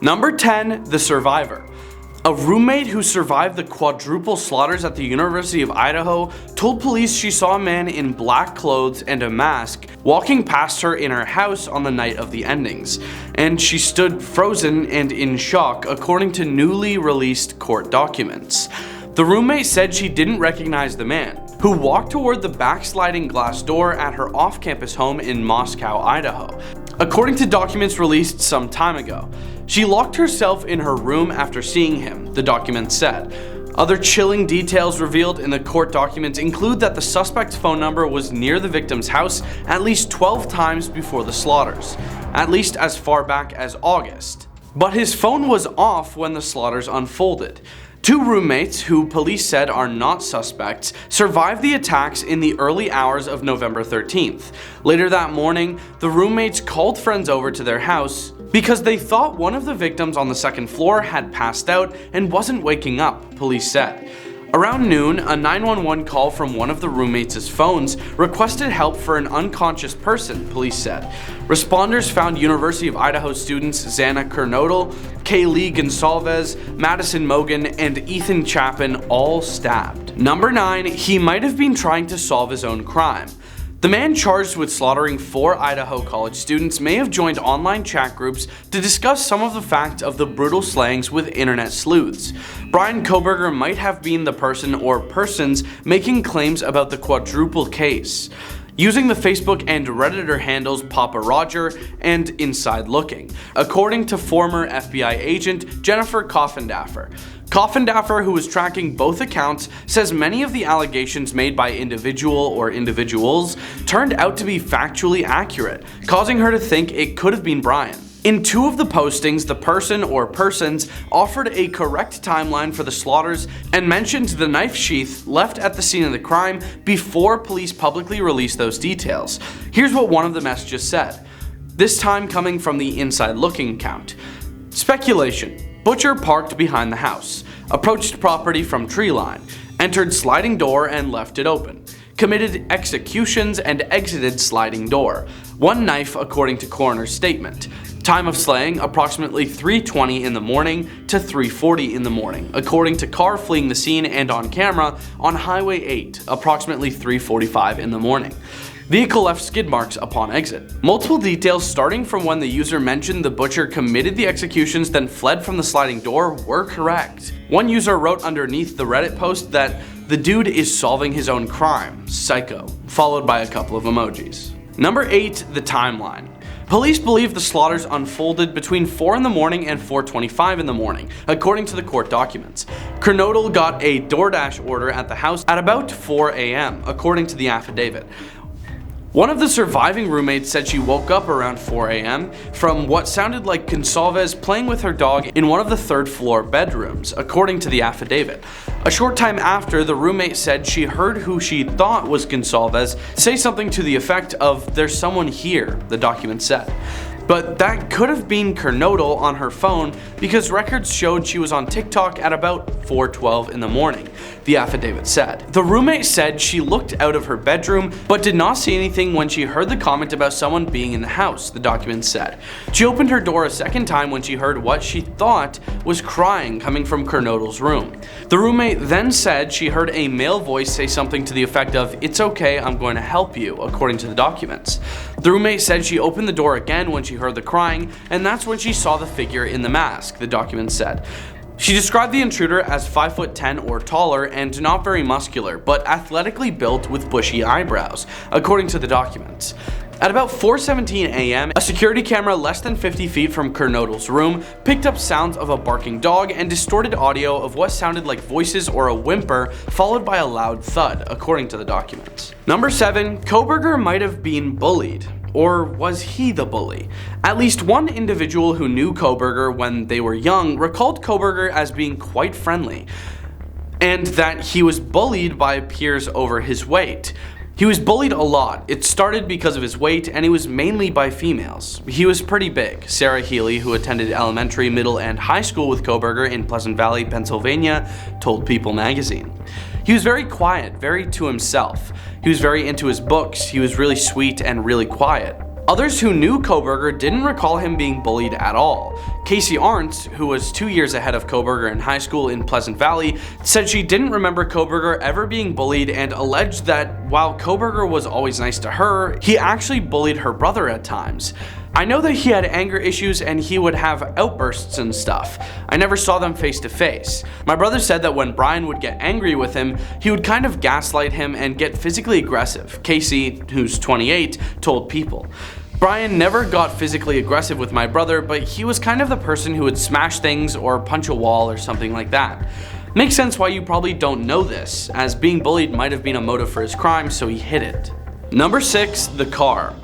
Number 10, the survivor. A roommate who survived the quadruple slaughters at the University of Idaho told police she saw a man in black clothes and a mask walking past her in her house on the night of the endings, and she stood frozen and in shock, according to newly released court documents. The roommate said she didn't recognize the man, who walked toward the backsliding glass door at her off-campus home in Moscow, Idaho. According to documents released some time ago, she locked herself in her room after seeing him, the documents said. Other chilling details revealed in the court documents include that the suspect's phone number was near the victim's house at least 12 times before the slaughters, at least as far back as August. But his phone was off when the slaughters unfolded. Two roommates, who police said are not suspects, survived the attacks in the early hours of November 13th. Later that morning, the roommates called friends over to their house because they thought one of the victims on the second floor had passed out and wasn't waking up, police said. Around noon, a 911 call from one of the roommates' phones requested help for an unconscious person, police said. Responders found University of Idaho students Xana Kernodle, Kaylee Gonsalves, Madison Mogan, and Ethan Chapin all stabbed. Number 9, he might have been trying to solve his own crime. The man charged with slaughtering 4 Idaho college students may have joined online chat groups to discuss some of the facts of the brutal slayings with internet sleuths. Brian Kohberger might have been the person or persons making claims about the quadruple case, using the Facebook and Redditor handles Papa Roger and Inside Looking, according to former FBI agent Jennifer Coffindaffer. Coffindaffer, who was tracking both accounts, says many of the allegations made by individual or individuals turned out to be factually accurate, causing her to think it could have been Brian. In 2 of the postings, the person or persons offered a correct timeline for the slaughters and mentioned the knife sheath left at the scene of the crime before police publicly released those details. Here's what one of the messages said, this time coming from the Inside Looking account. Speculation. Butcher parked behind the house, approached property from tree line, entered sliding door and left it open, committed executions and exited sliding door. 1 knife according to coroner's statement. Time of slaying approximately 3:20 in the morning to 3:40 in the morning, according to car fleeing the scene and on camera on Highway 8 approximately 3:45 in the morning. Vehicle left skid marks upon exit. Multiple details starting from when the user mentioned the butcher committed the executions then fled from the sliding door were correct. One user wrote underneath the Reddit post that the dude is solving his own crime, psycho, followed by a couple of emojis. Number 8, the timeline. Police believe the slaughters unfolded between 4 in the morning and 4:25 in the morning, according to the court documents. Kernodle got a DoorDash order at the house at about 4 a.m., according to the affidavit. One of the surviving roommates said she woke up around 4 a.m. from what sounded like Gonsalves playing with her dog in one of the 3rd floor bedrooms, according to the affidavit. A short time after, the roommate said she heard who she thought was Gonsalves say something to the effect of, "There's someone here," the document said. But that could have been Kernodle on her phone because records showed she was on TikTok at about 4:12 in the morning, the affidavit said. The roommate said she looked out of her bedroom but did not see anything when she heard the comment about someone being in the house, the document said. She opened her door a second time when she heard what she thought was crying coming from Kernodle's room. The roommate then said she heard a male voice say something to the effect of, "It's okay, I'm going to help you," according to the documents. The roommate said she opened the door again when she heard the crying, and that's when she saw the figure in the mask, the document said. She described the intruder as 5'10" or taller and not very muscular, but athletically built with bushy eyebrows, according to the documents. At about 4:17 a.m., a security camera less than 50 feet from Kernodle's room picked up sounds of a barking dog and distorted audio of what sounded like voices or a whimper, followed by a loud thud, according to the documents. Number 7, Kohberger might have been bullied. Or was he the bully? At least one individual who knew Kohberger when they were young recalled Kohberger as being quite friendly, and that he was bullied by peers over his weight. He was bullied a lot. It started because of his weight, and it was mainly by females. He was pretty big. Sarah Healy, who attended elementary, middle, and high school with Kohberger in Pleasant Valley, Pennsylvania, told People magazine. He was very quiet, very to himself. He was very into his books. He was really sweet and really quiet. Others who knew Kohberger didn't recall him being bullied at all. Casey Arntz, who was 2 years ahead of Kohberger in high school in Pleasant Valley, said she didn't remember Kohberger ever being bullied and alleged that while Kohberger was always nice to her, he actually bullied her brother at times. I know that he had anger issues and he would have outbursts and stuff. I never saw them face to face. My brother said that when Brian would get angry with him, he would kind of gaslight him and get physically aggressive, Casey, who's 28, told People. Brian never got physically aggressive with my brother, but he was kind of the person who would smash things or punch a wall or something like that. Makes sense why you probably don't know this, as being bullied might have been a motive for his crime, so he hid it. Number 6. The car.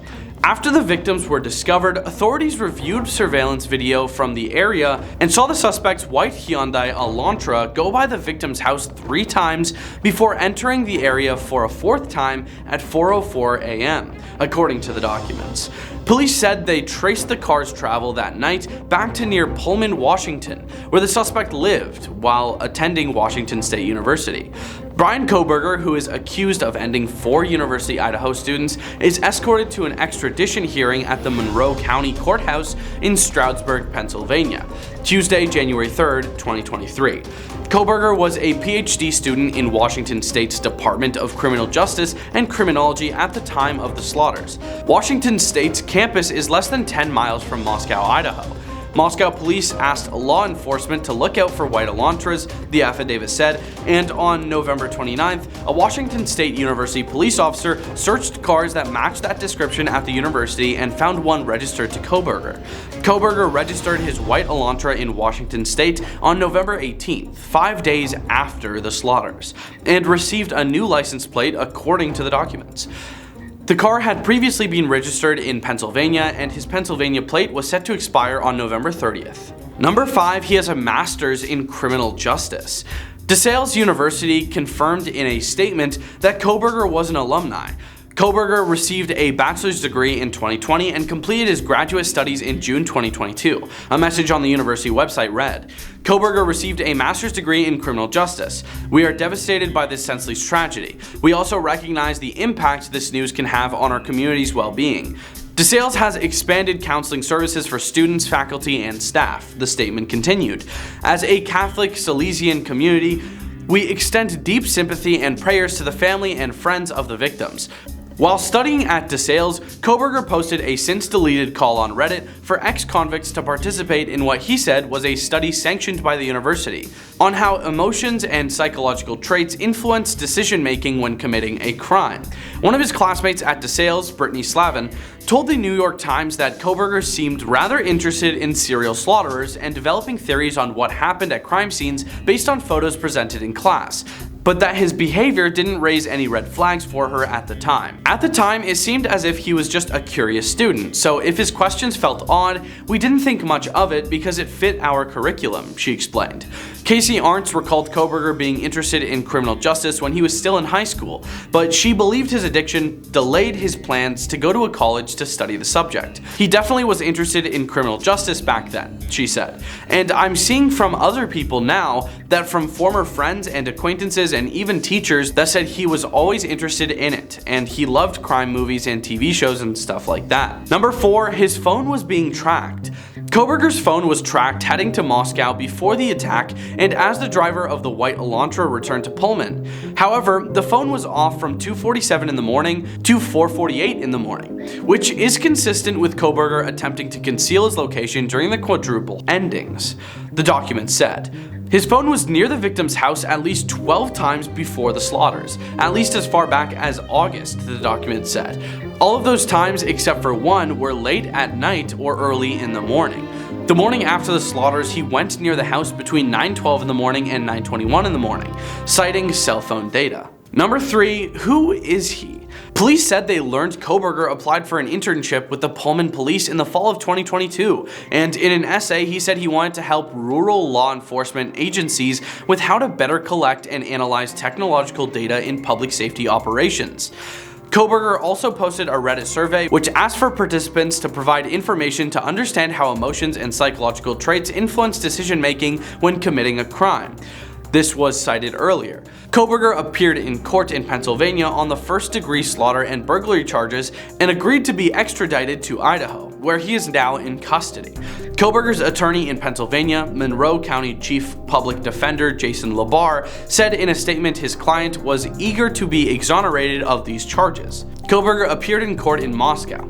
After the victims were discovered, authorities reviewed surveillance video from the area and saw the suspect's white Hyundai Elantra go by the victim's house 3 times before entering the area for a 4th time at 4:04 a.m., according to the documents. Police said they traced the car's travel that night back to near Pullman, Washington, where the suspect lived while attending Washington State University. Brian Kohberger, who is accused of ending 4 University Idaho students, is escorted to an extradition hearing at the Monroe County Courthouse in Stroudsburg, Pennsylvania, Tuesday, January 3rd, 2023. Kohberger was a PhD student in Washington State's Department of Criminal Justice and Criminology at the time of the slaughters. Washington State's campus is less than 10 miles from Moscow, Idaho. Moscow police asked law enforcement to look out for white Elantras, the affidavit said, and on November 29th, a Washington State University police officer searched cars that matched that description at the university and found one registered to Kohberger. Kohberger registered his white Elantra in Washington State on November 18th, 5 days after the slaughters, and received a new license plate according to the documents. The car had previously been registered in Pennsylvania, and his Pennsylvania plate was set to expire on November 30th. Number 5, he has a master's in criminal justice. DeSales University confirmed in a statement that Kohberger was an alumni. Kohberger received a bachelor's degree in 2020 and completed his graduate studies in June 2022. A message on the university website read, Kohberger received a master's degree in criminal justice. We are devastated by this senseless tragedy. We also recognize the impact this news can have on our community's well-being. DeSales has expanded counseling services for students, faculty, and staff, the statement continued. As a Catholic Salesian community, we extend deep sympathy and prayers to the family and friends of the victims. While studying at DeSales, Kohberger posted a since-deleted call on Reddit for ex-convicts to participate in what he said was a study sanctioned by the university on how emotions and psychological traits influence decision-making when committing a crime. One of his classmates at DeSales, Brittany Slavin, told the New York Times that Kohberger seemed rather interested in serial slaughterers and developing theories on what happened at crime scenes based on photos presented in class, but that his behavior didn't raise any red flags for her at the time. At the time, it seemed as if he was just a curious student, so if his questions felt odd, we didn't think much of it because it fit our curriculum, she explained. Casey Arntz recalled Kohberger being interested in criminal justice when he was still in high school, but she believed his addiction delayed his plans to go to a college to study the subject. He definitely was interested in criminal justice back then, she said, and I'm seeing from other people now that from former friends and acquaintances and even teachers that said he was always interested in it, and he loved crime movies and TV shows and stuff like that. Number 4, his phone was being tracked. Kohberger's phone was tracked heading to Moscow before the attack and as the driver of the white Elantra returned to Pullman. However, the phone was off from 2:47 in the morning to 4:48 in the morning, which is consistent with Kohberger attempting to conceal his location during the quadruple endings, the document said. His phone was near the victim's house at least 12 times before the slaughters, at least as far back as August, the document said. All of those times except for one were late at night or early in the morning. The morning after the slaughters, he went near the house between 9:12 in the morning and 9:21 in the morning, citing cell phone data. Number 3, who is he? Police said they learned Kohberger applied for an internship with the Pullman Police in the fall of 2022, and in an essay he said he wanted to help rural law enforcement agencies with how to better collect and analyze technological data in public safety operations. Kohberger also posted a Reddit survey which asked for participants to provide information to understand how emotions and psychological traits influence decision making when committing a crime. This was cited earlier. Kohberger appeared in court in Pennsylvania on the first-degree slaughter and burglary charges and agreed to be extradited to Idaho, where he is now in custody. Kohberger's attorney in Pennsylvania, Monroe County Chief Public Defender Jason Labar, said in a statement his client was eager to be exonerated of these charges. Kohberger appeared in court in Moscow.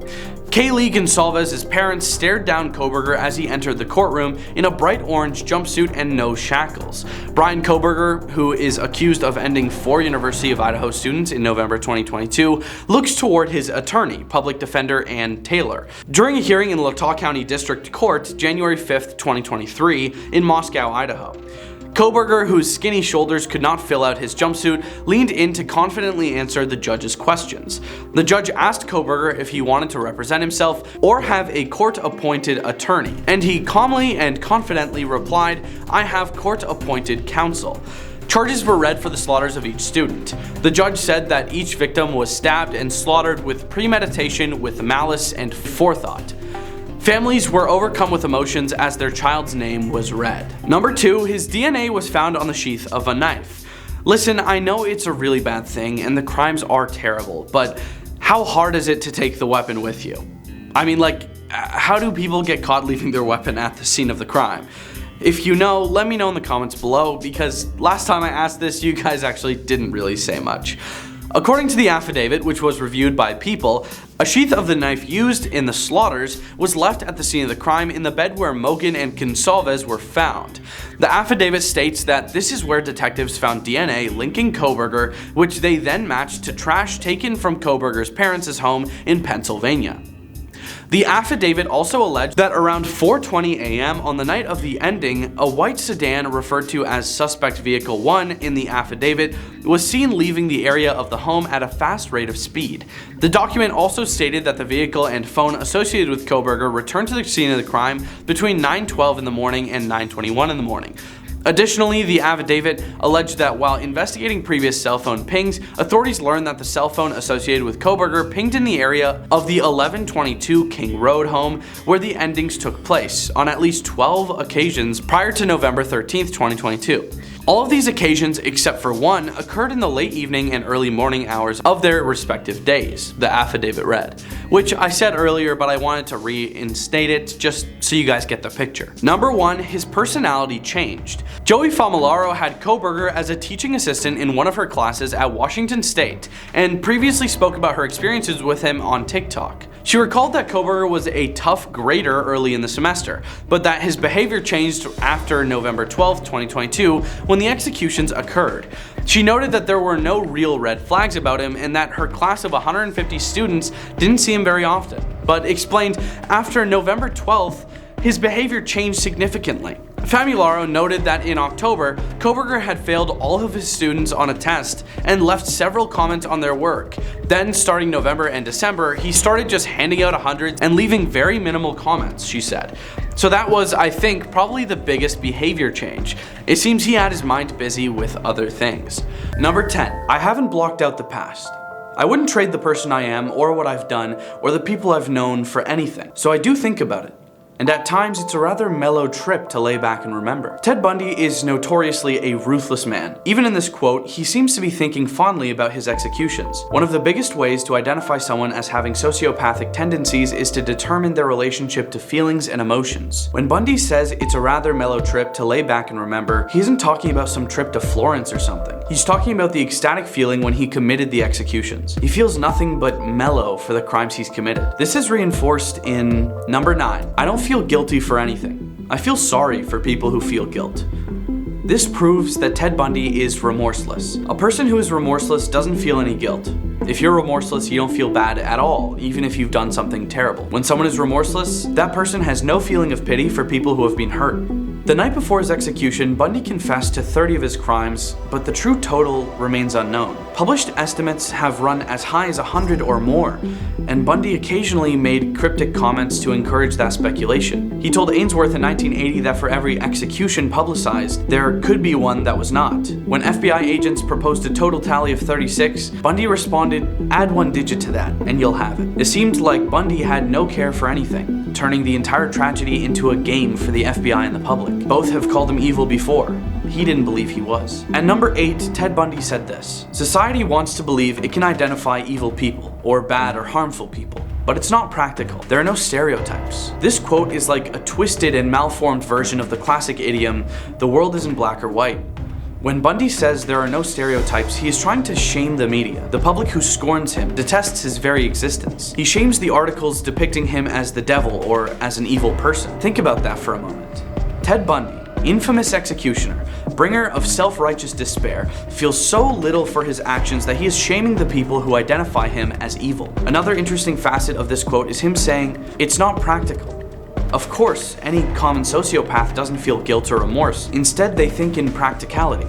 Kaylee Gonsalves' parents stared down Kohberger as he entered the courtroom in a bright orange jumpsuit and no shackles. Brian Kohberger, who is accused of ending 4 University of Idaho students in November 2022, looks toward his attorney, public defender Ann Taylor. During a hearing in Latah County District Court, January 5, 2023, in Moscow, Idaho. Kohberger, whose skinny shoulders could not fill out his jumpsuit, leaned in to confidently answer the judge's questions. The judge asked Kohberger if he wanted to represent himself or have a court-appointed attorney, and he calmly and confidently replied, "I have court-appointed counsel." Charges were read for the slaughters of each student. The judge said that each victim was stabbed and slaughtered with premeditation, with malice, and forethought. Families were overcome with emotions as their child's name was read. Number 2, his DNA was found on the sheath of a knife. Listen, I know it's a really bad thing and the crimes are terrible, but how hard is it to take the weapon with you? I mean, like, how do people get caught leaving their weapon at the scene of the crime? If you know, let me know in the comments below, because last time I asked this, you guys actually didn't really say much. According to the affidavit, which was reviewed by People, a sheath of the knife used in the slaughters was left at the scene of the crime in the bed where Mogan and Gonsalves were found. The affidavit states that this is where detectives found DNA linking Kohberger, which they then matched to trash taken from Kohberger's parents' home in Pennsylvania. The affidavit also alleged that around 4:20 a.m. on the night of the ending, a white sedan referred to as Suspect Vehicle 1 in the affidavit was seen leaving the area of the home at a fast rate of speed. The document also stated that the vehicle and phone associated with Kohberger returned to the scene of the crime between 9:12 in the morning and 9:21 in the morning. Additionally, the affidavit alleged that while investigating previous cell phone pings, authorities learned that the cell phone associated with Kohberger pinged in the area of the 1122 King Road home where the endings took place on at least 12 occasions prior to November 13, 2022. All of these occasions, except for one, occurred in the late evening and early morning hours of their respective days, the affidavit read. Which I said earlier, but I wanted to reinstate it just so you guys get the picture. Number 1, his personality changed. Joey Famularo had Kohberger as a teaching assistant in one of her classes at Washington State, and previously spoke about her experiences with him on TikTok. She recalled that Kohberger was a tough grader early in the semester, but that his behavior changed after November 12, 2022, when the executions occurred. She noted that there were no real red flags about him and that her class of 150 students didn't see him very often, but explained after November 12th, his behavior changed significantly. Famularo noted that in October, Kohberger had failed all of his students on a test and left several comments on their work. Then, starting November and December, he started just handing out hundreds and leaving very minimal comments, she said. So that was, I think, probably the biggest behavior change. It seems he had his mind busy with other things. Number 10. I haven't blocked out the past. I wouldn't trade the person I am or what I've done or the people I've known for anything, so I do think about it. And at times it's a rather mellow trip to lay back and remember. Ted Bundy is notoriously a ruthless man. Even in this quote, he seems to be thinking fondly about his executions. One of the biggest ways to identify someone as having sociopathic tendencies is to determine their relationship to feelings and emotions. When Bundy says it's a rather mellow trip to lay back and remember, he isn't talking about some trip to Florence or something. He's talking about the ecstatic feeling when he committed the executions. He feels nothing but mellow for the crimes he's committed. This is reinforced in number 9. I don't feel guilty for anything. I feel sorry for people who feel guilt. This proves that Ted Bundy is remorseless. A person who is remorseless doesn't feel any guilt. If you're remorseless, you don't feel bad at all, even if you've done something terrible. When someone is remorseless, that person has no feeling of pity for people who have been hurt. The night before his execution, Bundy confessed to 30 of his crimes, but the true total remains unknown. Published estimates have run as high as 100 or more, and Bundy occasionally made cryptic comments to encourage that speculation. He told Ainsworth in 1980 that for every execution publicized, there could be one that was not. When FBI agents proposed a total tally of 36, Bundy responded, "Add one digit to that, and you'll have it." It seemed like Bundy had no care for anything. turning the entire tragedy into a game for the FBI and the public. Both have called him evil before. He didn't believe he was. At number 8, Ted Bundy said this: "Society wants to believe it can identify evil people, or bad or harmful people. But it's not practical. There are no stereotypes." This quote is like a twisted and malformed version of the classic idiom, "the world isn't black or white." When Bundy says there are no stereotypes, he is trying to shame the media. The public who scorns him detests his very existence. He shames the articles depicting him as the devil or as an evil person. Think about that for a moment. Ted Bundy, infamous executioner, bringer of self-righteous despair, feels so little for his actions that he is shaming the people who identify him as evil. Another interesting facet of this quote is him saying, "It's not practical." Of course, any common sociopath doesn't feel guilt or remorse. Instead, they think in practicality.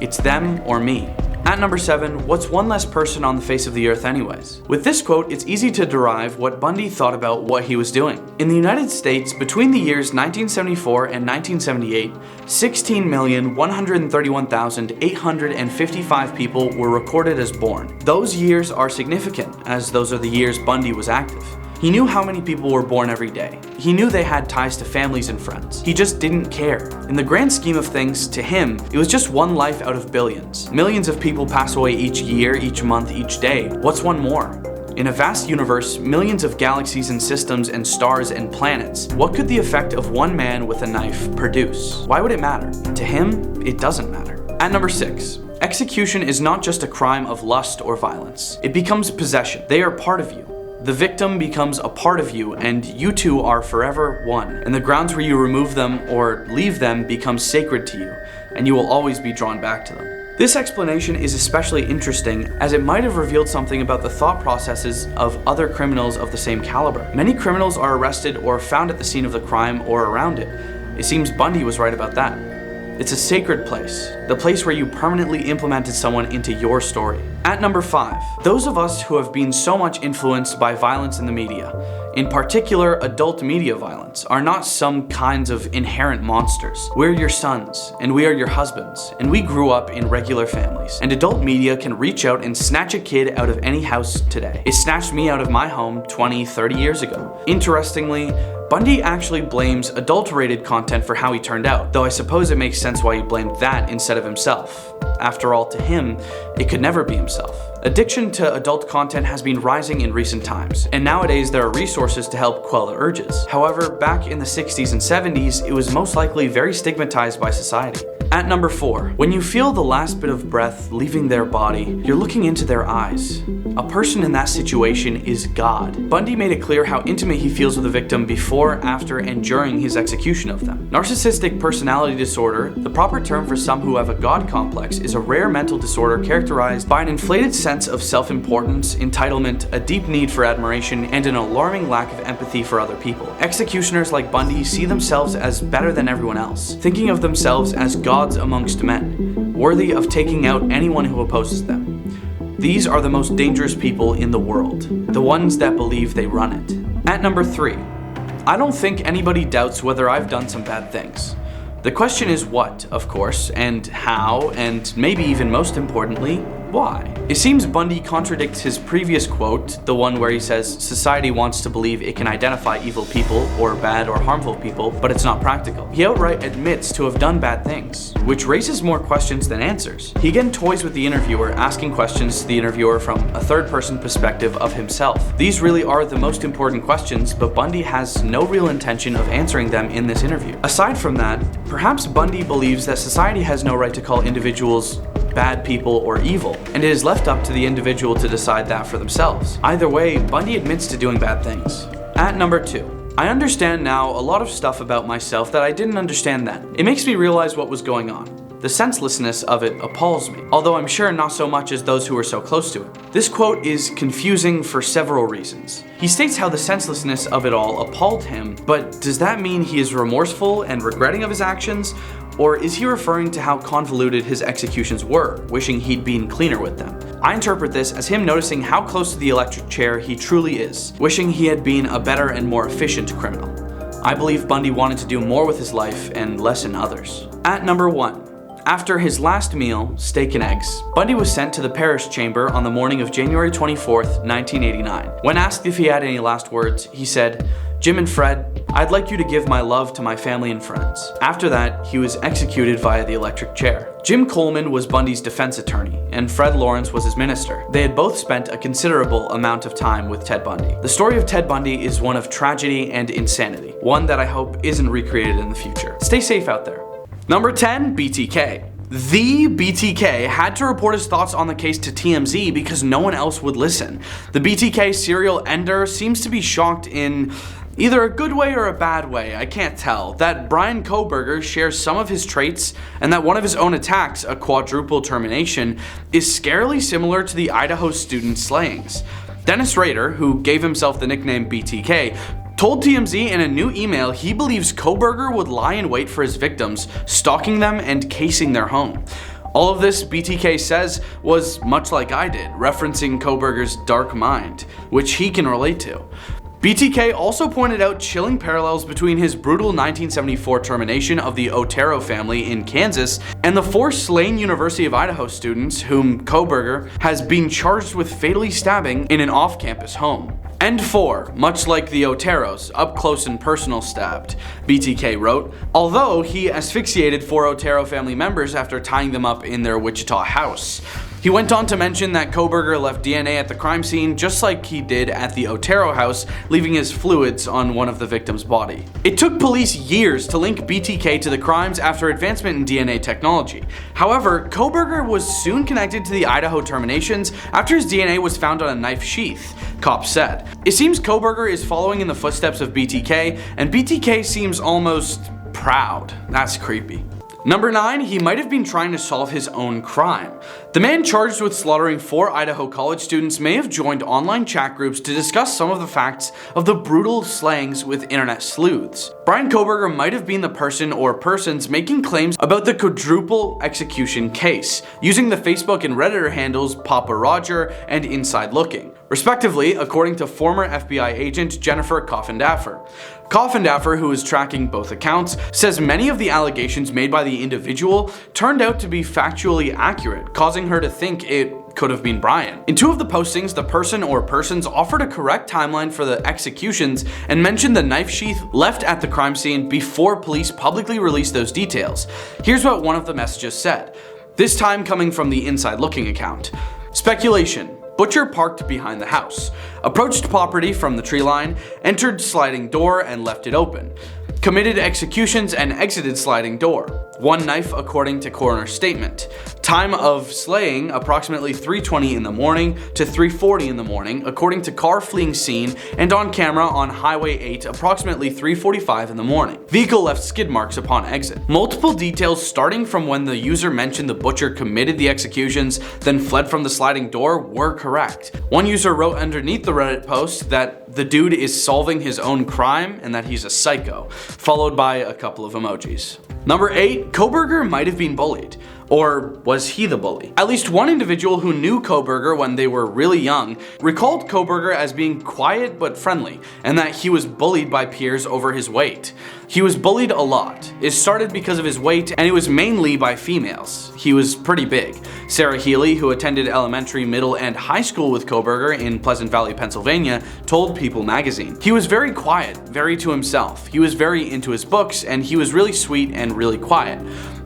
It's them or me. At number 7, what's one less person on the face of the earth anyways? With this quote, it's easy to derive what Bundy thought about what he was doing. In the United States, between the years 1974 and 1978, 16,131,855 people were recorded as born. Those years are significant, as those are the years Bundy was active. He knew how many people were born every day. He knew they had ties to families and friends. He just didn't care. In the grand scheme of things, to him, it was just one life out of billions. Millions of people pass away each year, each month, each day. What's one more? In a vast universe, millions of galaxies and systems and stars and planets, what could the effect of one man with a knife produce? Why would it matter? To him, it doesn't matter. At number 6, execution is not just a crime of lust or violence. It becomes possession. They are part of you. The victim becomes a part of you, and you two are forever one. And the grounds where you remove them or leave them become sacred to you, and you will always be drawn back to them. This explanation is especially interesting, as it might have revealed something about the thought processes of other criminals of the same caliber. Many criminals are arrested or found at the scene of the crime or around it. It seems Bundy was right about that. It's a sacred place, the place where you permanently implemented someone into your story. At number 5, those of us who have been so much influenced by violence in the media, in particular adult media violence, are not some kinds of inherent monsters. We're your sons, and we are your husbands, and we grew up in regular families. And adult media can reach out and snatch a kid out of any house today. It snatched me out of my home 20, 30 years ago. Interestingly, Bundy actually blames adulterated content for how he turned out, though I suppose it makes sense why he blamed that instead of himself. After all, to him, it could never be himself. Addiction to adult content has been rising in recent times, and nowadays there are resources to help quell the urges. However, back in the 60s and 70s, it was most likely very stigmatized by society. At number 4, when you feel the last bit of breath leaving their body, you're looking into their eyes. A person in that situation is God. Bundy made it clear how intimate he feels with the victim before, after, and during his execution of them. Narcissistic personality disorder, the proper term for some who have a God complex, is a rare mental disorder characterized by an inflated sense of self-importance, entitlement, a deep need for admiration, and an alarming lack of empathy for other people. Executioners like Bundy see themselves as better than everyone else, thinking of themselves as gods amongst men, worthy of taking out anyone who opposes them. These are the most dangerous people in the world, the ones that believe they run it. At number 3, I don't think anybody doubts whether I've done some bad things. The question is what, of course, and how, and maybe even most importantly, why? It seems Bundy contradicts his previous quote, the one where he says, "Society wants to believe it can identify evil people, or bad or harmful people, but it's not practical." He outright admits to have done bad things, which raises more questions than answers. He again toys with the interviewer, asking questions to the interviewer from a third-person perspective of himself. These really are the most important questions, but Bundy has no real intention of answering them in this interview. Aside from that, perhaps Bundy believes that society has no right to call individuals bad people or evil, and it is left up to the individual to decide that for themselves. Either way, Bundy admits to doing bad things. At number 2, I understand now a lot of stuff about myself that I didn't understand then. It makes me realize what was going on. The senselessness of it appalls me, although I'm sure not so much as those who were so close to it. This quote is confusing for several reasons. He states how the senselessness of it all appalled him, but does that mean he is remorseful and regretting of his actions? Or is he referring to how convoluted his executions were, wishing he'd been cleaner with them? I interpret this as him noticing how close to the electric chair he truly is, wishing he had been a better and more efficient criminal. I believe Bundy wanted to do more with his life and less in others. At number 1, after his last meal, steak and eggs, Bundy was sent to the parish chamber on the morning of January 24th, 1989. When asked if he had any last words, he said, Jim and Fred, I'd like you to give my love to my family and friends. After that, he was executed via the electric chair. Jim Coleman was Bundy's defense attorney, and Fred Lawrence was his minister. They had both spent a considerable amount of time with Ted Bundy. The story of Ted Bundy is one of tragedy and insanity, one that I hope isn't recreated in the future. Stay safe out there. Number 10, BTK. The BTK had to report his thoughts on the case to TMZ because no one else would listen. The BTK serial ender seems to be shocked in either a good way or a bad way, I can't tell, that Bryan Kohberger shares some of his traits and that one of his own attacks, a quadruple termination, is scarily similar to the Idaho student's slayings. Dennis Rader, who gave himself the nickname BTK, told TMZ in a new email he believes Kohberger would lie in wait for his victims, stalking them and casing their home. All of this, BTK says, was much like I did, referencing Kohberger's dark mind, which he can relate to. BTK also pointed out chilling parallels between his brutal 1974 termination of the Otero family in Kansas and the 4 slain University of Idaho students whom Kohberger has been charged with fatally stabbing in an off-campus home. And 4, much like the Oteros, up close and personal stabbed, BTK wrote, although he asphyxiated 4 Otero family members after tying them up in their Wichita house. He went on to mention that Kohberger left DNA at the crime scene just like he did at the Otero house, leaving his fluids on one of the victim's body. It took police years to link BTK to the crimes after advancement in DNA technology. However, Kohberger was soon connected to the Idaho terminations after his DNA was found on a knife sheath, cops said. It seems Kohberger is following in the footsteps of BTK, and BTK seems almost proud. That's creepy. Number 9, he might have been trying to solve his own crime. The man charged with slaughtering 4 Idaho college students may have joined online chat groups to discuss some of the facts of the brutal slayings with internet sleuths. Bryan Kohberger might have been the person or persons making claims about the quadruple execution case, using the Facebook and Redditor handles Papa Roger and Inside Looking, respectively, according to former FBI agent Jennifer Coffindaffer. Coffindaffer, who is tracking both accounts, says many of the allegations made by the individual turned out to be factually accurate, causing her to think it could have been Bryan. In 2 of the postings, the person or persons offered a correct timeline for the executions and mentioned the knife sheath left at the crime scene before police publicly released those details. Here's what one of the messages said, this time coming from the Inside Looking account. Speculation. Butcher parked behind the house, approached property from the tree line, entered sliding door and left it open, committed executions and exited sliding door. 1 knife according to coroner's statement. Time of slaying approximately 3:20 in the morning to 3:40 in the morning according to car fleeing scene and on camera on Highway 8 approximately 3:45 in the morning. Vehicle left skid marks upon exit. Multiple details starting from when the user mentioned the butcher committed the executions then fled from the sliding door were correct. One user wrote underneath the Reddit post that the dude is solving his own crime and that he's a psycho, followed by a couple of emojis. Number 8, Kohberger might have been bullied. Or was he the bully? At least one individual who knew Kohberger when they were really young recalled Kohberger as being quiet but friendly, and that he was bullied by peers over his weight. He was bullied a lot. It started because of his weight, and it was mainly by females. He was pretty big. Sarah Healy, who attended elementary, middle, and high school with Kohberger in Pleasant Valley, Pennsylvania, told People magazine. He was very quiet, very to himself. He was very into his books, and he was really sweet and really quiet.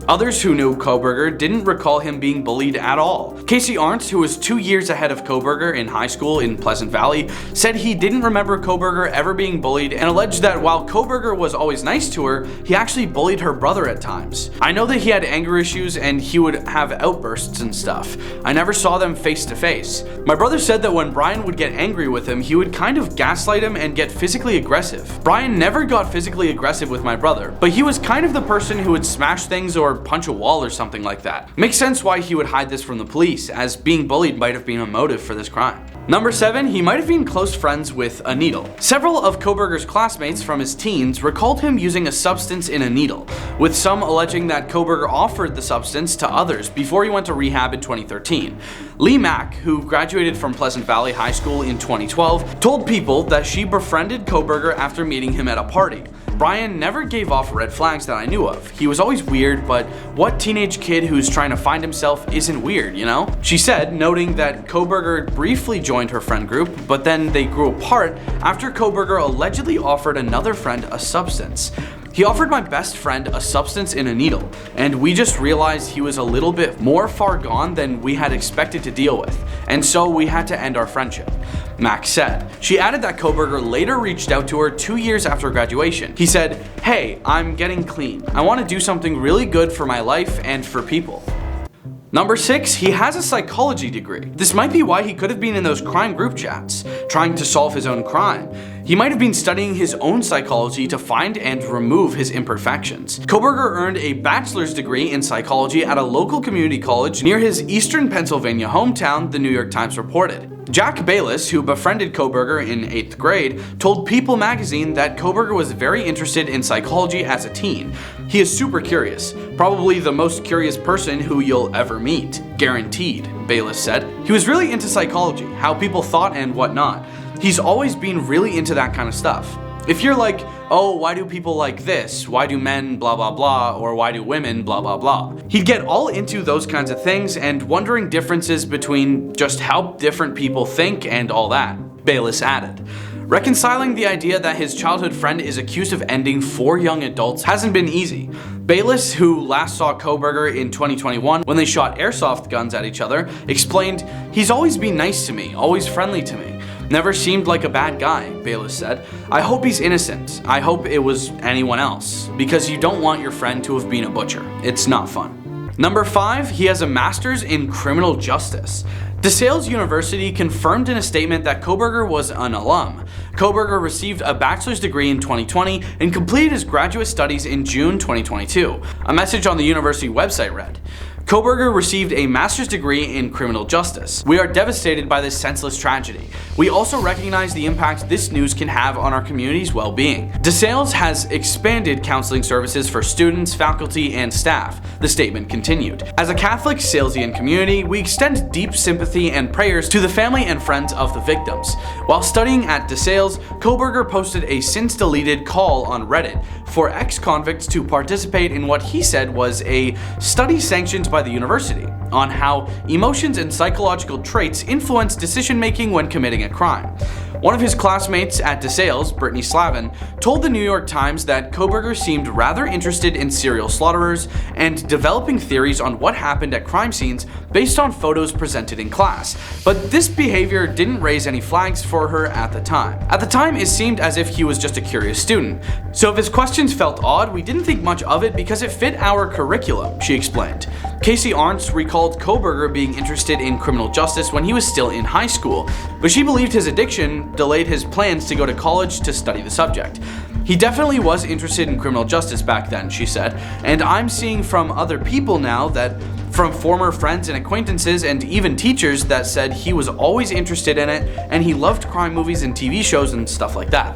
Others who knew Kohberger didn't recall him being bullied at all. Casey Arntz, who was 2 years ahead of Kohberger in high school in Pleasant Valley, said he didn't remember Kohberger ever being bullied and alleged that while Kohberger was always nice to her, he actually bullied her brother at times. I know that he had anger issues and he would have outbursts and stuff. I never saw them face to face. My brother said that when Bryan would get angry with him, he would kind of gaslight him and get physically aggressive. Bryan never got physically aggressive with my brother, but he was kind of the person who would smash things or punch a wall or something like that. Makes sense why he would hide this from the police, as being bullied might have been a motive for this crime. Number 7, he might have been close friends with a needle. Several of Kohberger's classmates from his teens recalled him using a substance in a needle, with some alleging that Kohberger offered the substance to others before he went to rehab in 2013. Lee Mack, who graduated from Pleasant Valley High School in 2012, told People that she befriended Kohberger after meeting him at a party. Brian never gave off red flags that I knew of. He was always weird, but what teenage kid who's trying to find himself isn't weird, you know? She said, noting that Kohberger briefly joined her friend group, but then they grew apart after Kohberger allegedly offered another friend a substance. He offered my best friend a substance in a needle, and we just realized he was a little bit more far gone than we had expected to deal with, and so we had to end our friendship, Max said. She added that Kohberger later reached out to her 2 years after graduation. He said, "Hey, I'm getting clean. I want to do something really good for my life and for people." Number 6, he has a psychology degree. This might be why he could have been in those crime group chats, trying to solve his own crime. He might have been studying his own psychology to find and remove his imperfections. Kohberger earned a bachelor's degree in psychology at a local community college near his eastern Pennsylvania hometown, the New York Times reported. Jack Bayless, who befriended Kohberger in 8th grade, told People magazine that Kohberger was very interested in psychology as a teen. He is super curious, probably the most curious person who you'll ever meet. Guaranteed, Bayless said. He was really into psychology, how people thought and whatnot. He's always been really into that kind of stuff. If you're like, oh, why do people like this? Why do men blah blah blah? Or why do women blah blah blah? He'd get all into those kinds of things and wondering differences between just how different people think and all that, Bayless added. Reconciling the idea that his childhood friend is accused of ending 4 young adults hasn't been easy. Bayless, who last saw Kohberger in 2021 when they shot airsoft guns at each other, explained, "He's always been nice to me, always friendly to me. Never seemed like a bad guy," Bayless said. "I hope he's innocent. I hope it was anyone else, because you don't want your friend to have been a butcher. It's not fun." Number 5, he has a master's in criminal justice. DeSales University confirmed in a statement that Kohberger was an alum. Kohberger received a bachelor's degree in 2020 and completed his graduate studies in June 2022. A message on the university website read, Kohberger received a master's degree in criminal justice. We are devastated by this senseless tragedy. We also recognize the impact this news can have on our community's well-being. DeSales has expanded counseling services for students, faculty, and staff, the statement continued. As a Catholic Salesian community, we extend deep sympathy and prayers to the family and friends of the victims. While studying at DeSales, Kohberger posted a since-deleted call on Reddit for ex-convicts to participate in what he said was a study sanctioned by the university on how emotions and psychological traits influence decision-making when committing a crime. One of his classmates at DeSales, Brittany Slavin, told the New York Times that Kohberger seemed rather interested in serial slaughterers and developing theories on what happened at crime scenes based on photos presented in class, but this behavior didn't raise any flags for her at the time. At the time, it seemed as if he was just a curious student. So if his questions felt odd, we didn't think much of it because it fit our curriculum, she explained. Casey Arntz recalled Kohberger being interested in criminal justice when he was still in high school, but she believed his addiction delayed his plans to go to college to study the subject. He definitely was interested in criminal justice back then, she said, and I'm seeing from other people now that from former friends and acquaintances and even teachers that said he was always interested in it and he loved crime movies and TV shows and stuff like that.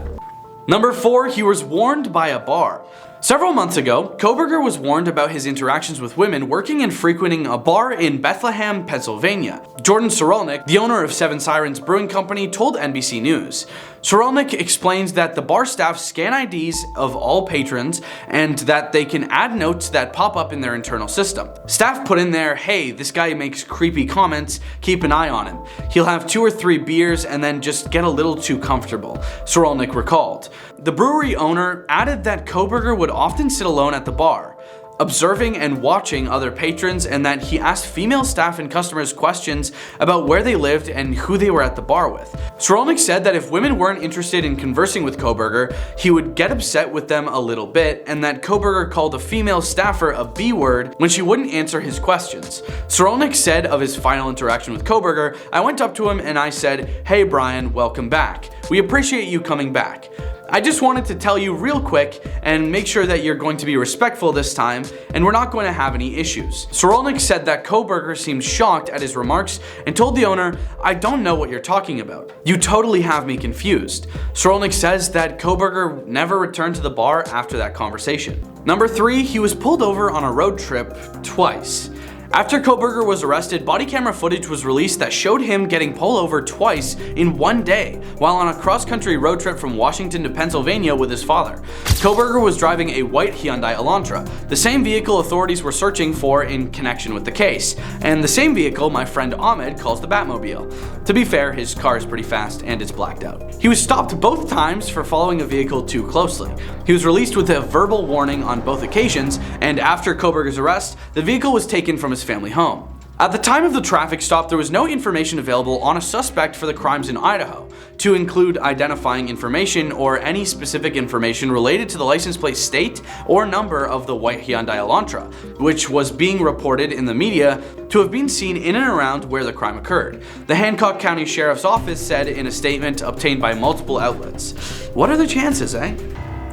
Number 4, he was warned by a bar. Several months ago, Kohberger was warned about his interactions with women working and frequenting a bar in Bethlehem, Pennsylvania. Jordan Sorolnik, the owner of Seven Sirens Brewing Company, told NBC News. Sorolnik explains that the bar staff scan IDs of all patrons and that they can add notes that pop up in their internal system. Staff put in there, "Hey, this guy makes creepy comments, keep an eye on him. He'll have 2 or 3 beers and then just get a little too comfortable," Sorolnik recalled. The brewery owner added that Kohberger would often sit alone at the bar, observing and watching other patrons, and that he asked female staff and customers questions about where they lived and who they were at the bar with. Sorolnik said that if women weren't interested in conversing with Kohberger, he would get upset with them a little bit, and that Kohberger called a female staffer a B-word when she wouldn't answer his questions. Sorolnik said of his final interaction with Kohberger, "I went up to him and I said, 'Hey Brian, welcome back. We appreciate you coming back. I just wanted to tell you real quick and make sure that you're going to be respectful this time and we're not going to have any issues.'" Sorolnik said that Kohberger seemed shocked at his remarks and told the owner, "I don't know what you're talking about. You totally have me confused." Sorolnik says that Kohberger never returned to the bar after that conversation. Number 3, he was pulled over on a road trip twice. After Kohberger was arrested, body camera footage was released that showed him getting pulled over twice in one day while on a cross-country road trip from Washington to Pennsylvania with his father. Kohberger was driving a white Hyundai Elantra, the same vehicle authorities were searching for in connection with the case, and the same vehicle my friend Ahmed calls the Batmobile. To be fair, his car is pretty fast and it's blacked out. He was stopped both times for following a vehicle too closely. He was released with a verbal warning on both occasions, and after Kohberger's arrest, the vehicle was taken from his family home. At the time of the traffic stop, there was no information available on a suspect for the crimes in Idaho, to include identifying information or any specific information related to the license plate state or number of the white Hyundai Elantra, which was being reported in the media to have been seen in and around where the crime occurred. The Hancock County Sheriff's Office said in a statement obtained by multiple outlets. What are the chances, eh?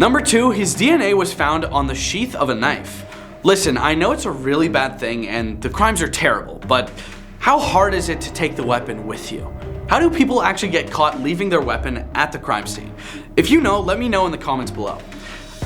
Number 2, his DNA was found on the sheath of a knife. Listen, I know it's a really bad thing and the crimes are terrible, but how hard is it to take the weapon with you? How do people actually get caught leaving their weapon at the crime scene? If you know, let me know in the comments below.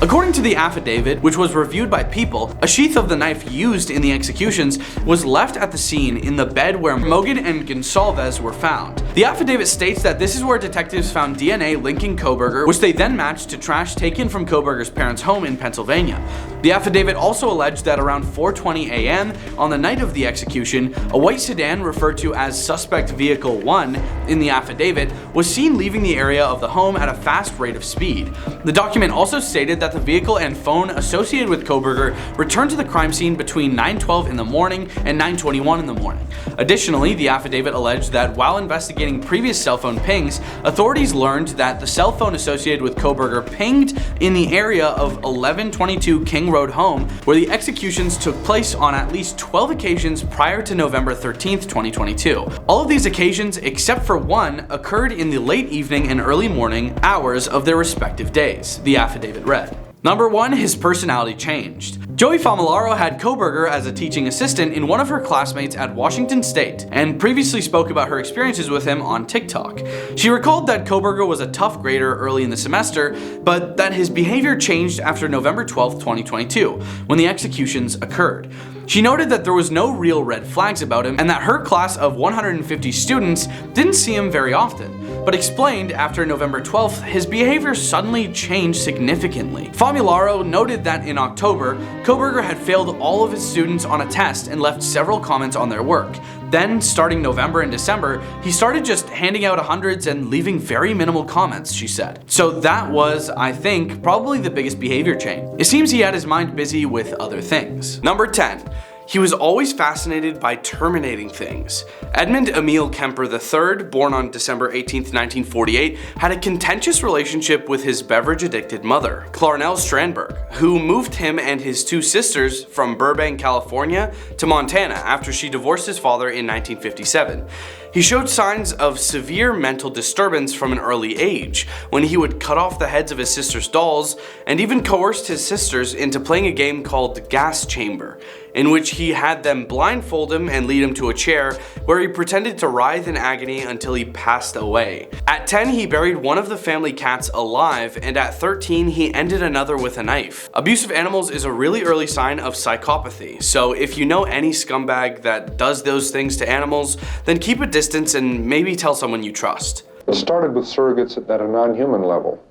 According to the affidavit, which was reviewed by People, a sheath of the knife used in the executions was left at the scene in the bed where Mogan and Gonsalves were found. The affidavit states that this is where detectives found DNA linking Kohberger, which they then matched to trash taken from Kohberger's parents' home in Pennsylvania. The affidavit also alleged that around 4:20 a.m. on the night of the execution, a white sedan referred to as Suspect Vehicle 1 in the affidavit was seen leaving the area of the home at a fast rate of speed. The document also stated that the vehicle and phone associated with Kohberger returned to the crime scene between 9:12 in the morning and 9:21 in the morning. Additionally, the affidavit alleged that while investigating previous cell phone pings, authorities learned that the cell phone associated with Kohberger pinged in the area of 1122 King Road home, where the executions took place on at least 12 occasions prior to November 13th, 2022. All of these occasions, except for one, occurred in the late evening and early morning hours of their respective days, the affidavit read. Number 1, his personality changed. Joey Famularo had Kohberger as a teaching assistant in one of her classmates at Washington State, and previously spoke about her experiences with him on TikTok. She recalled that Kohberger was a tough grader early in the semester, but that his behavior changed after November 12, 2022, when the executions occurred. She noted that there was no real red flags about him and that her class of 150 students didn't see him very often, but explained after November 12th his behavior suddenly changed significantly. Famularo noted that in October, Kohberger had failed all of his students on a test and left several comments on their work. Then, starting November and December, he started just handing out hundreds and leaving very minimal comments, she said. So that was, I think, probably the biggest behavior change. It seems he had his mind busy with other things. Number 10. He was always fascinated by terminating things. Edmund Emil Kemper III, born on December 18, 1948, had a contentious relationship with his beverage-addicted mother, Clarnell Strandberg, who moved him and his 2 sisters from Burbank, California to Montana after she divorced his father in 1957. He showed signs of severe mental disturbance from an early age, when he would cut off the heads of his sisters' dolls and even coerced his sisters into playing a game called Gas Chamber, in which he had them blindfold him and lead him to a chair where he pretended to writhe in agony until he passed away. At 10, he buried one of the family cats alive, and at 13, he ended another with a knife. Abuse of animals is a really early sign of psychopathy, so if you know any scumbag that does those things to animals, then keep a distance and maybe tell someone you trust. It started with surrogates at a non-human level.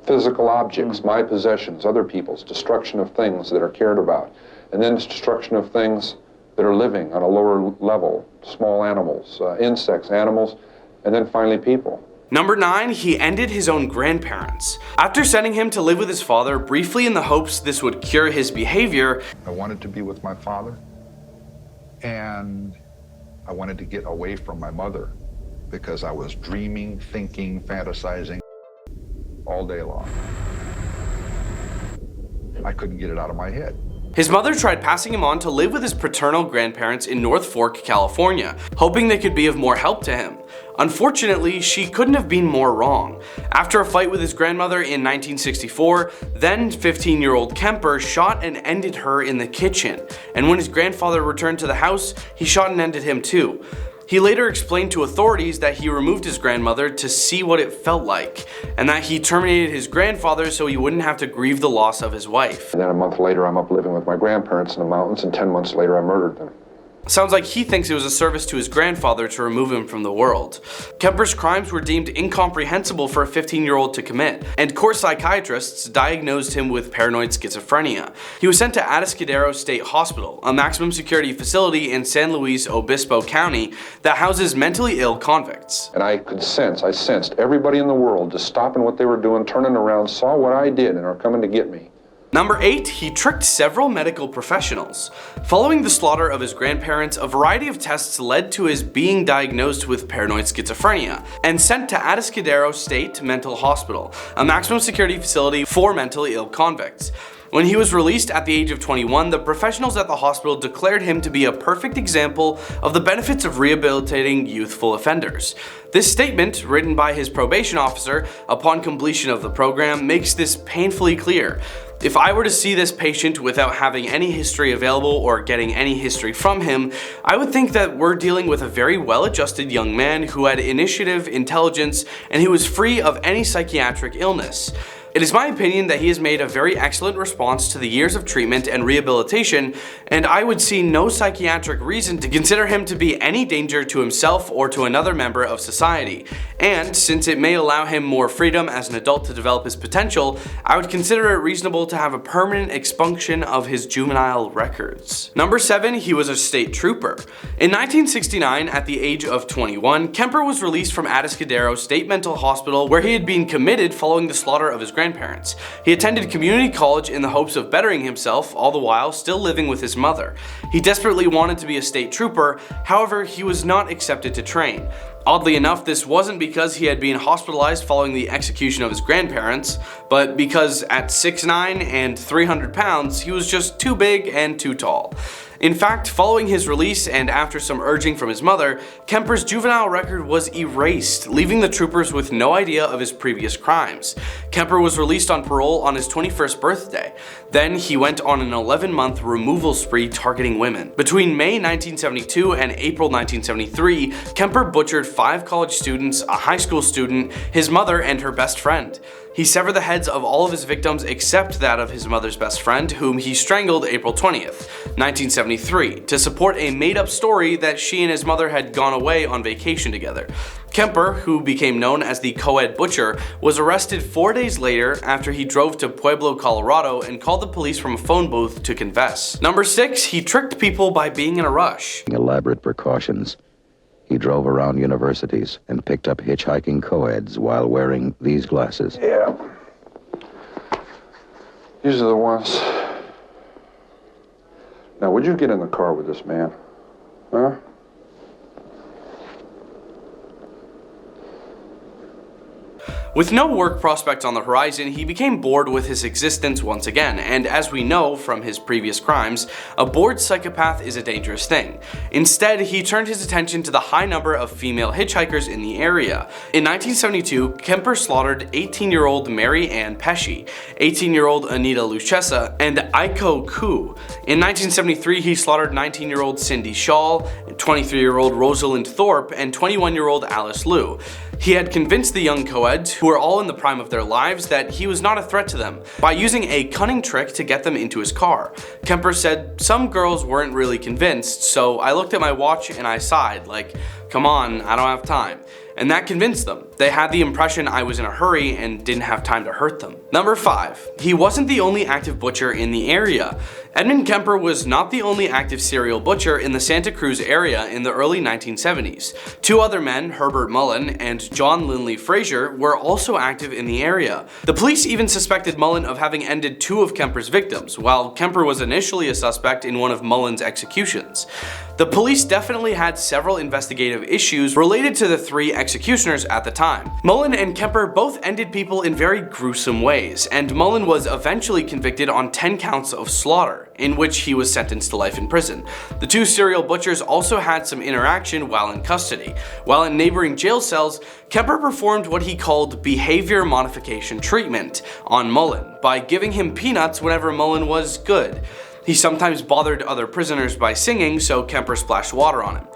Physical objects, my possessions, other people's, destruction of things that are cared about. And then destruction of things that are living on a lower level, small animals, insects, animals, and then finally people. Number 9, he ended his own grandparents. After sending him to live with his father, briefly in the hopes this would cure his behavior, I wanted to be with my father, and I wanted to get away from my mother because I was dreaming, thinking, fantasizing all day long. I couldn't get it out of my head. His mother tried passing him on to live with his paternal grandparents in North Fork, California, hoping they could be of more help to him. Unfortunately, she couldn't have been more wrong. After a fight with his grandmother in 1964, then 15-year-old Kemper shot and ended her in the kitchen, and when his grandfather returned to the house, he shot and ended him too. He later explained to authorities that he removed his grandmother to see what it felt like, and that he terminated his grandfather so he wouldn't have to grieve the loss of his wife. And then a month later, I'm up living with my grandparents in the mountains, and 10 months later, I murdered them. Sounds like he thinks it was a service to his grandfather to remove him from the world. Kemper's crimes were deemed incomprehensible for a 15-year-old to commit, and court psychiatrists diagnosed him with paranoid schizophrenia. He was sent to Atascadero State Hospital, a maximum security facility in San Luis Obispo County that houses mentally ill convicts. And I sensed everybody in the world just stopping what they were doing, turning around, saw what I did, and are coming to get me. Number 8, he tricked several medical professionals. Following the slaughter of his grandparents, a variety of tests led to his being diagnosed with paranoid schizophrenia and sent to Atascadero State Mental Hospital, a maximum security facility for mentally ill convicts. When he was released at the age of 21, the professionals at the hospital declared him to be a perfect example of the benefits of rehabilitating youthful offenders. This statement, written by his probation officer upon completion of the program, makes this painfully clear. If I were to see this patient without having any history available or getting any history from him, I would think that we're dealing with a very well-adjusted young man who had initiative, intelligence, and who was free of any psychiatric illness. It is my opinion that he has made a very excellent response to the years of treatment and rehabilitation, and I would see no psychiatric reason to consider him to be any danger to himself or to another member of society. And since it may allow him more freedom as an adult to develop his potential, I would consider it reasonable to have a permanent expunction of his juvenile records. Number 7, he was a state trooper. In 1969, at the age of 21, Kemper was released from Atascadero State Mental Hospital, where he had been committed following the slaughter of his grandparents. He attended community college in the hopes of bettering himself, all the while still living with his mother. He desperately wanted to be a state trooper, however, he was not accepted to train. Oddly enough, this wasn't because he had been hospitalized following the execution of his grandparents, but because at 6'9" and 300 pounds, he was just too big and too tall. In fact, following his release and after some urging from his mother, Kemper's juvenile record was erased, leaving the troopers with no idea of his previous crimes. Kemper was released on parole on his 21st birthday. Then he went on an 11-month removal spree targeting women. Between May 1972 and April 1973, Kemper butchered 5 college students, a high school student, his mother, and her best friend. He severed the heads of all of his victims except that of his mother's best friend, whom he strangled April 20th, 1973, to support a made-up story that she and his mother had gone away on vacation together. Kemper, who became known as the Co-Ed Butcher, was arrested 4 days later after he drove to Pueblo, Colorado and called the police from a phone booth to confess. Number 6, he tricked people by being in a rush. Elaborate precautions. He drove around universities and picked up hitchhiking co-eds while wearing these glasses. Yeah. These are the ones. Now, would you get in the car with this man? Huh? With no work prospects on the horizon, he became bored with his existence once again, and as we know from his previous crimes, a bored psychopath is a dangerous thing. Instead, he turned his attention to the high number of female hitchhikers in the area. In 1972, Kemper slaughtered 18-year-old Mary Ann Pesci, 18-year-old Anita Luchessa, and Aiko Koo. In 1973, he slaughtered 19-year-old Cindy Shaw, 23-year-old Rosalind Thorpe, and 21-year-old Alice Liu. He had convinced the young co-eds, who were all in the prime of their lives, that he was not a threat to them, by using a cunning trick to get them into his car. Kemper said, "Some girls weren't really convinced, so I looked at my watch and I sighed, like, come on, I don't have time." And that convinced them. They had the impression I was in a hurry and didn't have time to hurt them. Number 5. He wasn't the only active butcher in the area. Edmund Kemper was not the only active serial butcher in the Santa Cruz area in the early 1970s. 2 other men, Herbert Mullen and John Linley Frazier, were also active in the area. The police even suspected Mullen of having ended 2 of Kemper's victims, while Kemper was initially a suspect in one of Mullen's executions. The police definitely had several investigative issues related to the 3 executioners at the time. Mullen and Kemper both ended people in very gruesome ways, and Mullen was eventually convicted on 10 counts of slaughter, in which he was sentenced to life in prison. The 2 serial butchers also had some interaction while in custody. While in neighboring jail cells, Kemper performed what he called behavior modification treatment on Mullen by giving him peanuts whenever Mullen was good. He sometimes bothered other prisoners by singing, so Kemper splashed water on him.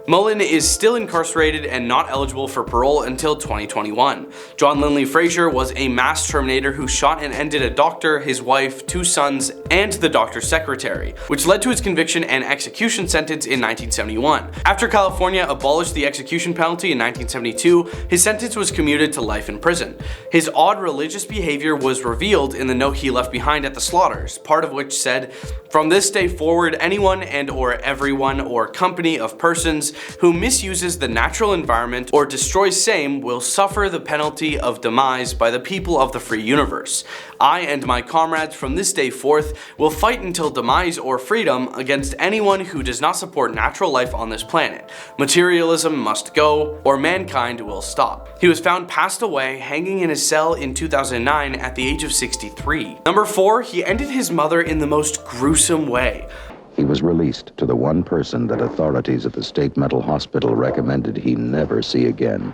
Mullen is still incarcerated and not eligible for parole until 2021. John Linley Frazier was a mass terminator who shot and ended a doctor, his wife, 2 sons, and the doctor's secretary, which led to his conviction and execution sentence in 1971. After California abolished the execution penalty in 1972, his sentence was commuted to life in prison. His odd religious behavior was revealed in the note he left behind at the slaughters, part of which said, "From this day forward, anyone and or everyone or company of persons who misuses the natural environment or destroys same will suffer the penalty of demise by the people of the free universe. I and my comrades from this day forth will fight until demise or freedom against anyone who does not support natural life on this planet. Materialism must go, or mankind will stop." He was found passed away hanging in his cell in 2009 at the age of 63. Number 4, he ended his mother in the most gruesome way. He was released to the one person that authorities at the state mental hospital recommended he never see again.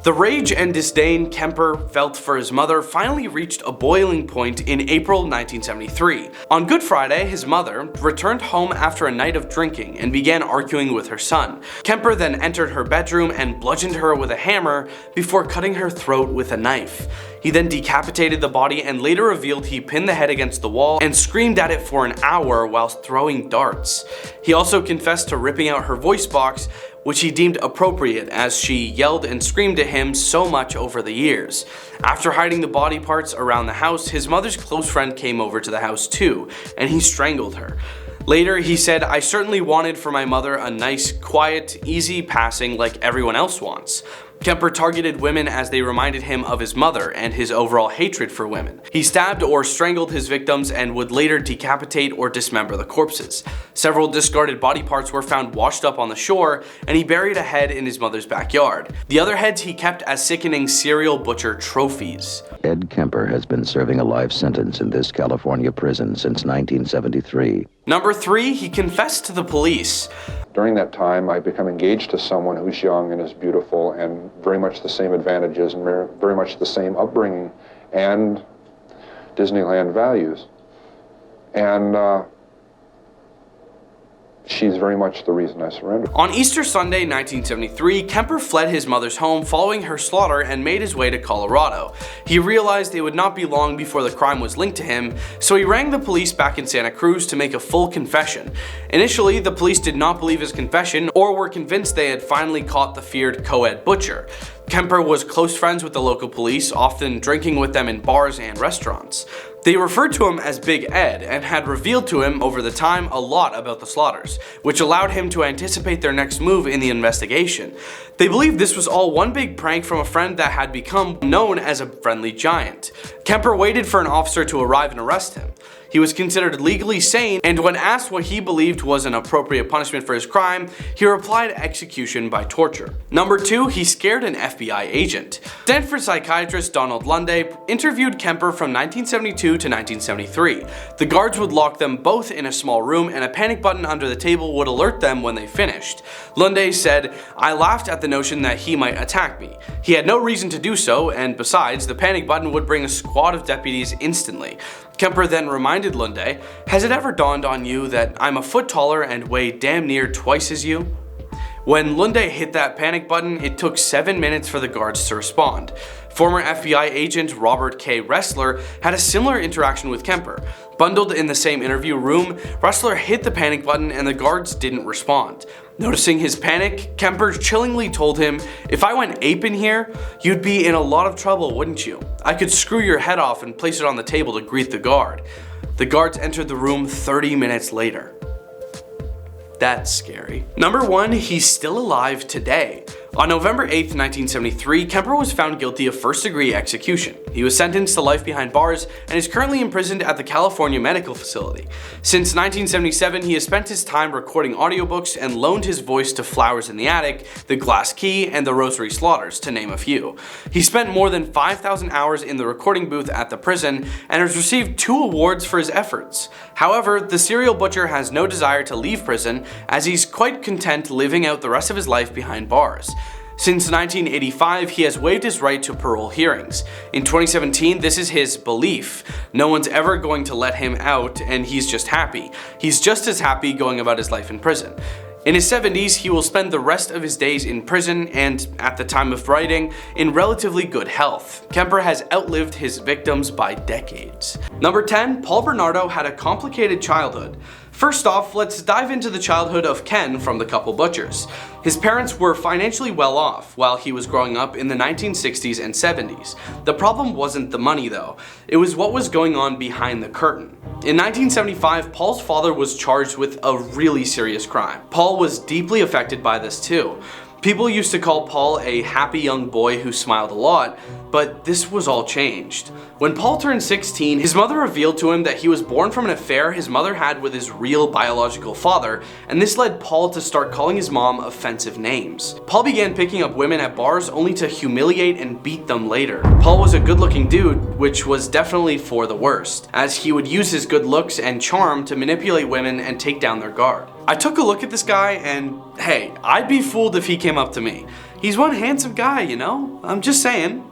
The rage and disdain Kemper felt for his mother finally reached a boiling point in April 1973. On Good Friday, his mother returned home after a night of drinking and began arguing with her son. Kemper then entered her bedroom and bludgeoned her with a hammer before cutting her throat with a knife. He then decapitated the body and later revealed he pinned the head against the wall and screamed at it for an hour whilst throwing darts. He also confessed to ripping out her voice box, which he deemed appropriate as she yelled and screamed at him so much over the years. After hiding the body parts around the house, his mother's close friend came over to the house too, and he strangled her. Later, he said, "I certainly wanted for my mother a nice, quiet, easy passing like everyone else wants." Kemper targeted women as they reminded him of his mother and his overall hatred for women. He stabbed or strangled his victims and would later decapitate or dismember the corpses. Several discarded body parts were found washed up on the shore, and he buried a head in his mother's backyard. The other heads he kept as sickening serial butcher trophies. Ed Kemper has been serving a life sentence in this California prison since 1973. Number 3, he confessed to the police. During that time, I become engaged to someone who's young and is beautiful and very much the same advantages and very much the same upbringing and Disneyland values. And she's very much the reason I surrendered. On Easter Sunday 1973, Kemper fled his mother's home following her slaughter and made his way to Colorado. He realized it would not be long before the crime was linked to him, so he rang the police back in Santa Cruz to make a full confession. Initially, the police did not believe his confession or were convinced they had finally caught the feared co-ed butcher. Kemper was close friends with the local police, often drinking with them in bars and restaurants. They referred to him as Big Ed and had revealed to him over the time a lot about the slaughters, which allowed him to anticipate their next move in the investigation. They believed this was all one big prank from a friend that had become known as a friendly giant. Kemper waited for an officer to arrive and arrest him. He was considered legally sane, and when asked what he believed was an appropriate punishment for his crime, he replied execution by torture. Number 2, he scared an FBI agent. Stanford psychiatrist Donald Lunde interviewed Kemper from 1972 to 1973. The guards would lock them both in a small room, and a panic button under the table would alert them when they finished. Lunde said, "I laughed at the notion that he might attack me. He had no reason to do so, and besides, the panic button would bring a squad of deputies instantly." Kemper then reminded Lunde, "Has it ever dawned on you that I'm a foot taller and weigh damn near twice as you?" When Lunde hit that panic button, it took 7 minutes for the guards to respond. Former FBI agent Robert K. Ressler had a similar interaction with Kemper. Bundled in the same interview room, Ressler hit the panic button and the guards didn't respond. Noticing his panic, Kemper chillingly told him, "If I went ape in here, you'd be in a lot of trouble, wouldn't you? I could screw your head off and place it on the table to greet the guard." The guards entered the room 30 minutes later. That's scary. Number 1, he's still alive today. On November 8, 1973, Kemper was found guilty of first-degree execution. He was sentenced to life behind bars and is currently imprisoned at the California Medical Facility. Since 1977, he has spent his time recording audiobooks and loaned his voice to Flowers in the Attic, The Glass Key, and The Rosary Slaughters, to name a few. He spent more than 5,000 hours in the recording booth at the prison and has received 2 awards for his efforts. However, the serial butcher has no desire to leave prison, as he's quite content living out the rest of his life behind bars. Since 1985, he has waived his right to parole hearings. In 2017, this is his belief. No one's ever going to let him out, and he's just happy. He's just as happy going about his life in prison. In his 70s, he will spend the rest of his days in prison and, at the time of writing, in relatively good health. Kemper has outlived his victims by decades. Number 10, Paul Bernardo had a complicated childhood. First off, let's dive into the childhood of Ken from The Couple Butchers. His parents were financially well off while he was growing up in the 1960s and 70s. The problem wasn't the money though, it was what was going on behind the curtain. In 1975, Paul's father was charged with a really serious crime. Paul was deeply affected by this too. People used to call Paul a happy young boy who smiled a lot, but this was all changed. When Paul turned 16, his mother revealed to him that he was born from an affair his mother had with his real biological father, and this led Paul to start calling his mom offensive names. Paul began picking up women at bars only to humiliate and beat them later. Paul was a good-looking dude, which was definitely for the worst, as he would use his good looks and charm to manipulate women and take down their guard. I took a look at this guy and hey, I'd be fooled if he came up to me. He's one handsome guy, you know? I'm just saying.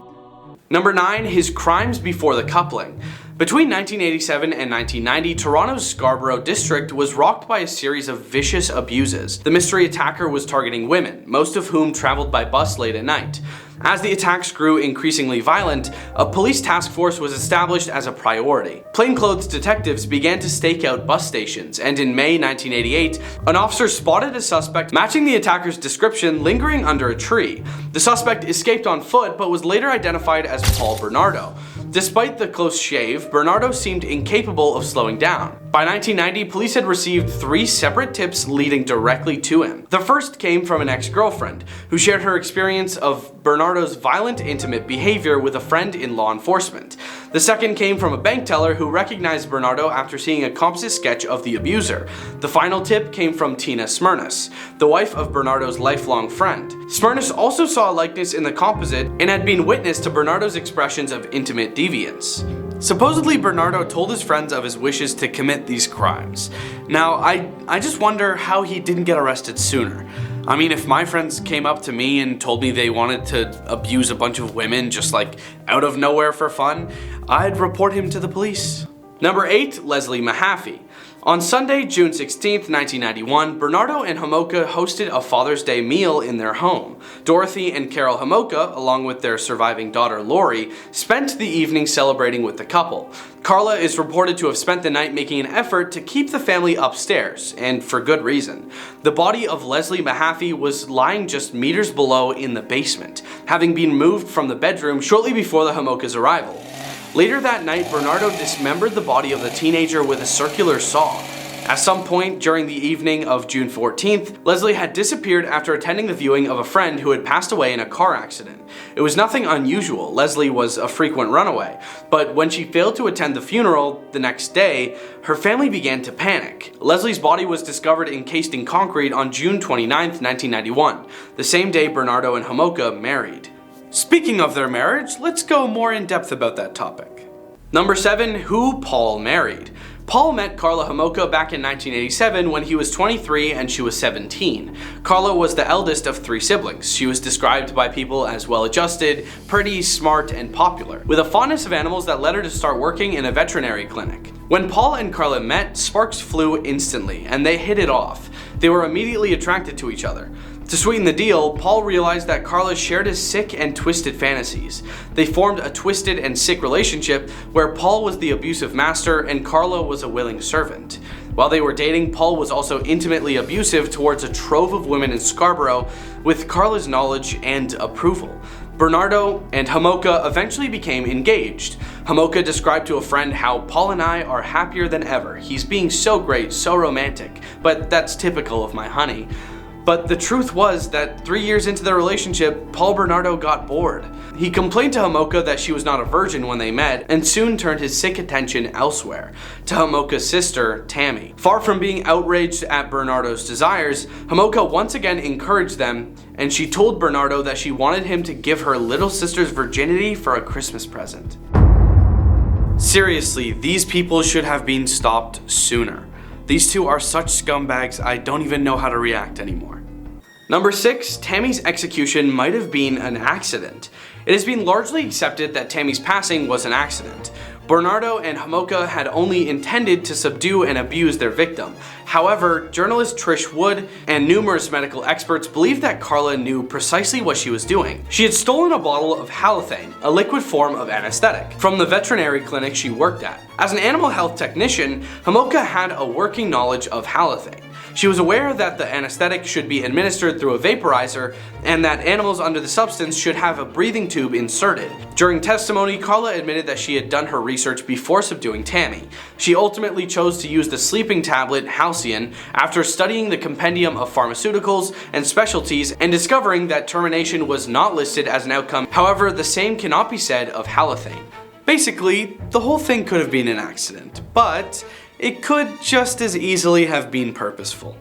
Number 9, his crimes before the coupling. Between 1987 and 1990, Toronto's Scarborough district was rocked by a series of vicious abuses. The mystery attacker was targeting women, most of whom traveled by bus late at night. As the attacks grew increasingly violent, a police task force was established as a priority. Plainclothes detectives began to stake out bus stations, and in May 1988, an officer spotted a suspect matching the attacker's description lingering under a tree. The suspect escaped on foot but was later identified as Paul Bernardo. Despite the close shave, Bernardo seemed incapable of slowing down. By 1990, police had received 3 separate tips leading directly to him. The first came from an ex-girlfriend, who shared her experience of Bernardo's violent, intimate behavior with a friend in law enforcement. The second came from a bank teller who recognized Bernardo after seeing a composite sketch of the abuser. The final tip came from Tina Smyrnas, the wife of Bernardo's lifelong friend. Smyrnas also saw a likeness in the composite and had been witness to Bernardo's expressions of intimate deviance. Supposedly, Bernardo told his friends of his wishes to commit these crimes. Now, I just wonder how he didn't get arrested sooner. I mean, if my friends came up to me and told me they wanted to abuse a bunch of women just like out of nowhere for fun, I'd report him to the police. Number 8, Leslie Mahaffey. On Sunday, June 16, 1991, Bernardo and Homolka hosted a Father's Day meal in their home. Dorothy and Carol Homolka, along with their surviving daughter Lori, spent the evening celebrating with the couple. Carla is reported to have spent the night making an effort to keep the family upstairs, and for good reason. The body of Leslie Mahaffey was lying just meters below in the basement, having been moved from the bedroom shortly before the Homolka's arrival. Later that night, Bernardo dismembered the body of the teenager with a circular saw. At some point during the evening of June 14th, Leslie had disappeared after attending the viewing of a friend who had passed away in a car accident. It was nothing unusual, Leslie was a frequent runaway, but when she failed to attend the funeral the next day, her family began to panic. Leslie's body was discovered encased in concrete on June 29th, 1991, the same day Bernardo and Homolka married. Speaking of their marriage, let's go more in depth about that topic. Number 7, who Paul married. Paul met Carla Homolka back in 1987 when he was 23 and she was 17. Carla was the eldest of 3 siblings. She was described by people as well-adjusted, pretty, smart, and popular, with a fondness of animals that led her to start working in a veterinary clinic. When Paul and Carla met, sparks flew instantly, and they hit it off. They were immediately attracted to each other. To sweeten the deal, Paul realized that Carla shared his sick and twisted fantasies. They formed a twisted and sick relationship where Paul was the abusive master and Carla was a willing servant. While they were dating, Paul was also intimately abusive towards a trove of women in Scarborough with Carla's knowledge and approval. Bernardo and Homolka eventually became engaged. Homolka described to a friend how Paul and I are happier than ever. He's being so great, so romantic, but that's typical of my honey. But the truth was that 3 years into their relationship, Paul Bernardo got bored. He complained to Homolka that she was not a virgin when they met, and soon turned his sick attention elsewhere, to Homolka's sister, Tammy. Far from being outraged at Bernardo's desires, Homolka once again encouraged them, and she told Bernardo that she wanted him to give her little sister's virginity for a Christmas present. Seriously, these people should have been stopped sooner. These two are such scumbags, I don't even know how to react anymore. Number 6, Tammy's execution might have been an accident. It has been largely accepted that Tammy's passing was an accident. Bernardo and Homolka had only intended to subdue and abuse their victim. However, journalist Trish Wood and numerous medical experts believed that Carla knew precisely what she was doing. She had stolen a bottle of halothane, a liquid form of anesthetic, from the veterinary clinic she worked at. As an animal health technician, Homolka had a working knowledge of halothane. She was aware that the anesthetic should be administered through a vaporizer and that animals under the substance should have a breathing tube inserted. During testimony, Carla admitted that she had done her research before subduing Tammy. She ultimately chose to use the sleeping tablet Halcyon after studying the compendium of pharmaceuticals and specialties and discovering that termination was not listed as an outcome. However, the same cannot be said of halothane. Basically, the whole thing could have been an accident, but it could just as easily have been purposeful.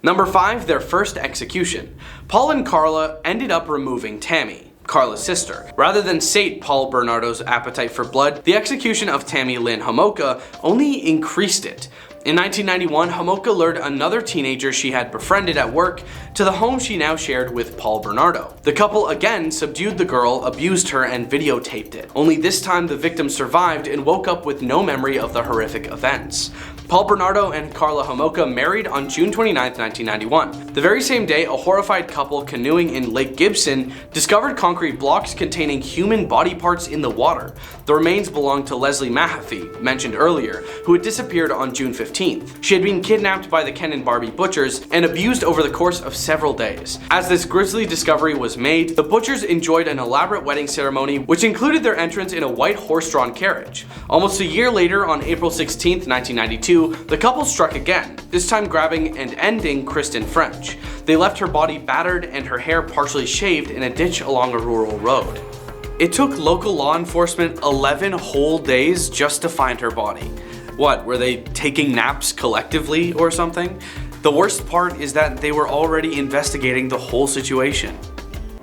Number 5, their first execution. Paul and Carla ended up removing Tammy, Carla's sister. Rather than sate Paul Bernardo's appetite for blood, the execution of Tammy Lynn Homolka only increased it. In 1991, Homolka lured another teenager she had befriended at work to the home she now shared with Paul Bernardo. The couple again subdued the girl, abused her, and videotaped it. Only this time the victim survived and woke up with no memory of the horrific events. Paul Bernardo and Carla Homolka married on June 29, 1991. The very same day, a horrified couple canoeing in Lake Gibson discovered concrete blocks containing human body parts in the water. The remains belonged to Leslie Mahaffey, mentioned earlier, who had disappeared on June 15th. She had been kidnapped by the Ken and Barbie butchers and abused over the course of several days. As this grisly discovery was made, the butchers enjoyed an elaborate wedding ceremony which included their entrance in a white horse-drawn carriage. Almost a year later, on April 16, 1992, the couple struck again, this time grabbing and ending Kristen French. They left her body battered and her hair partially shaved in a ditch along a rural road. It took local law enforcement 11 whole days just to find her body. What, were they taking naps collectively or something? The worst part is that they were already investigating the whole situation.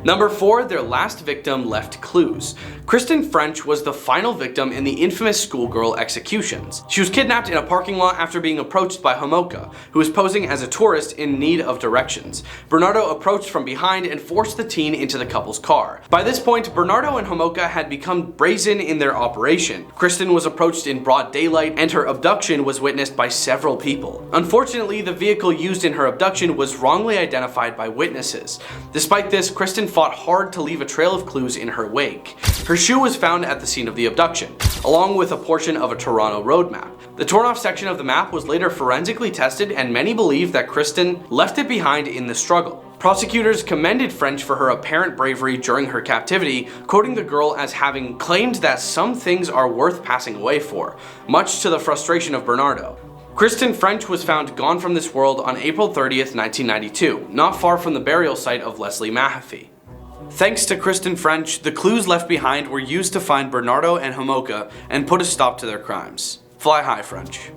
Number 4, their last victim left clues. Kristen French was the final victim in the infamous schoolgirl executions. She was kidnapped in a parking lot after being approached by Homolka, who was posing as a tourist in need of directions. Bernardo approached from behind and forced the teen into the couple's car. By this point, Bernardo and Homolka had become brazen in their operation. Kristen was approached in broad daylight and her abduction was witnessed by several people. Unfortunately, the vehicle used in her abduction was wrongly identified by witnesses. Despite this, Kristen fought hard to leave a trail of clues in her wake. Her shoe was found at the scene of the abduction, along with a portion of a Toronto road map. The torn off section of the map was later forensically tested and many believe that Kristen left it behind in the struggle. Prosecutors commended French for her apparent bravery during her captivity, quoting the girl as having claimed that some things are worth passing away for, much to the frustration of Bernardo. Kristen French was found gone from this world on April 30th, 1992, not far from the burial site of Leslie Mahaffey. Thanks to Kristen French, the clues left behind were used to find Bernardo and Homolka and put a stop to their crimes. Fly high, French.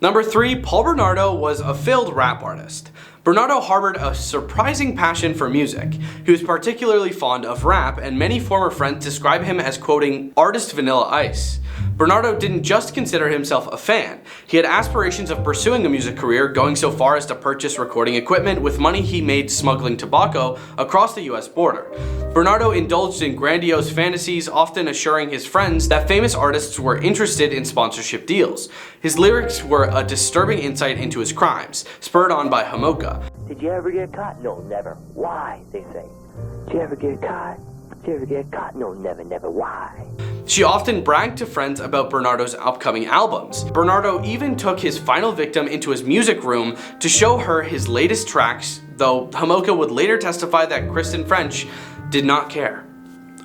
Number 3, Paul Bernardo was a failed rap artist. Bernardo harbored a surprising passion for music. He was particularly fond of rap, and many former friends describe him as quoting, "artist Vanilla Ice." Bernardo didn't just consider himself a fan. He had aspirations of pursuing a music career, going so far as to purchase recording equipment with money he made smuggling tobacco across the US border. Bernardo indulged in grandiose fantasies, often assuring his friends that famous artists were interested in sponsorship deals. His lyrics were a disturbing insight into his crimes, spurred on by Homolka. Did you ever get caught? No, never. Why? They say. Did you ever get caught? Did you ever get caught? No, never, never. Why? She often bragged to friends about Bernardo's upcoming albums. Bernardo even took his final victim into his music room to show her his latest tracks, though Homolka would later testify that Kristen French did not care.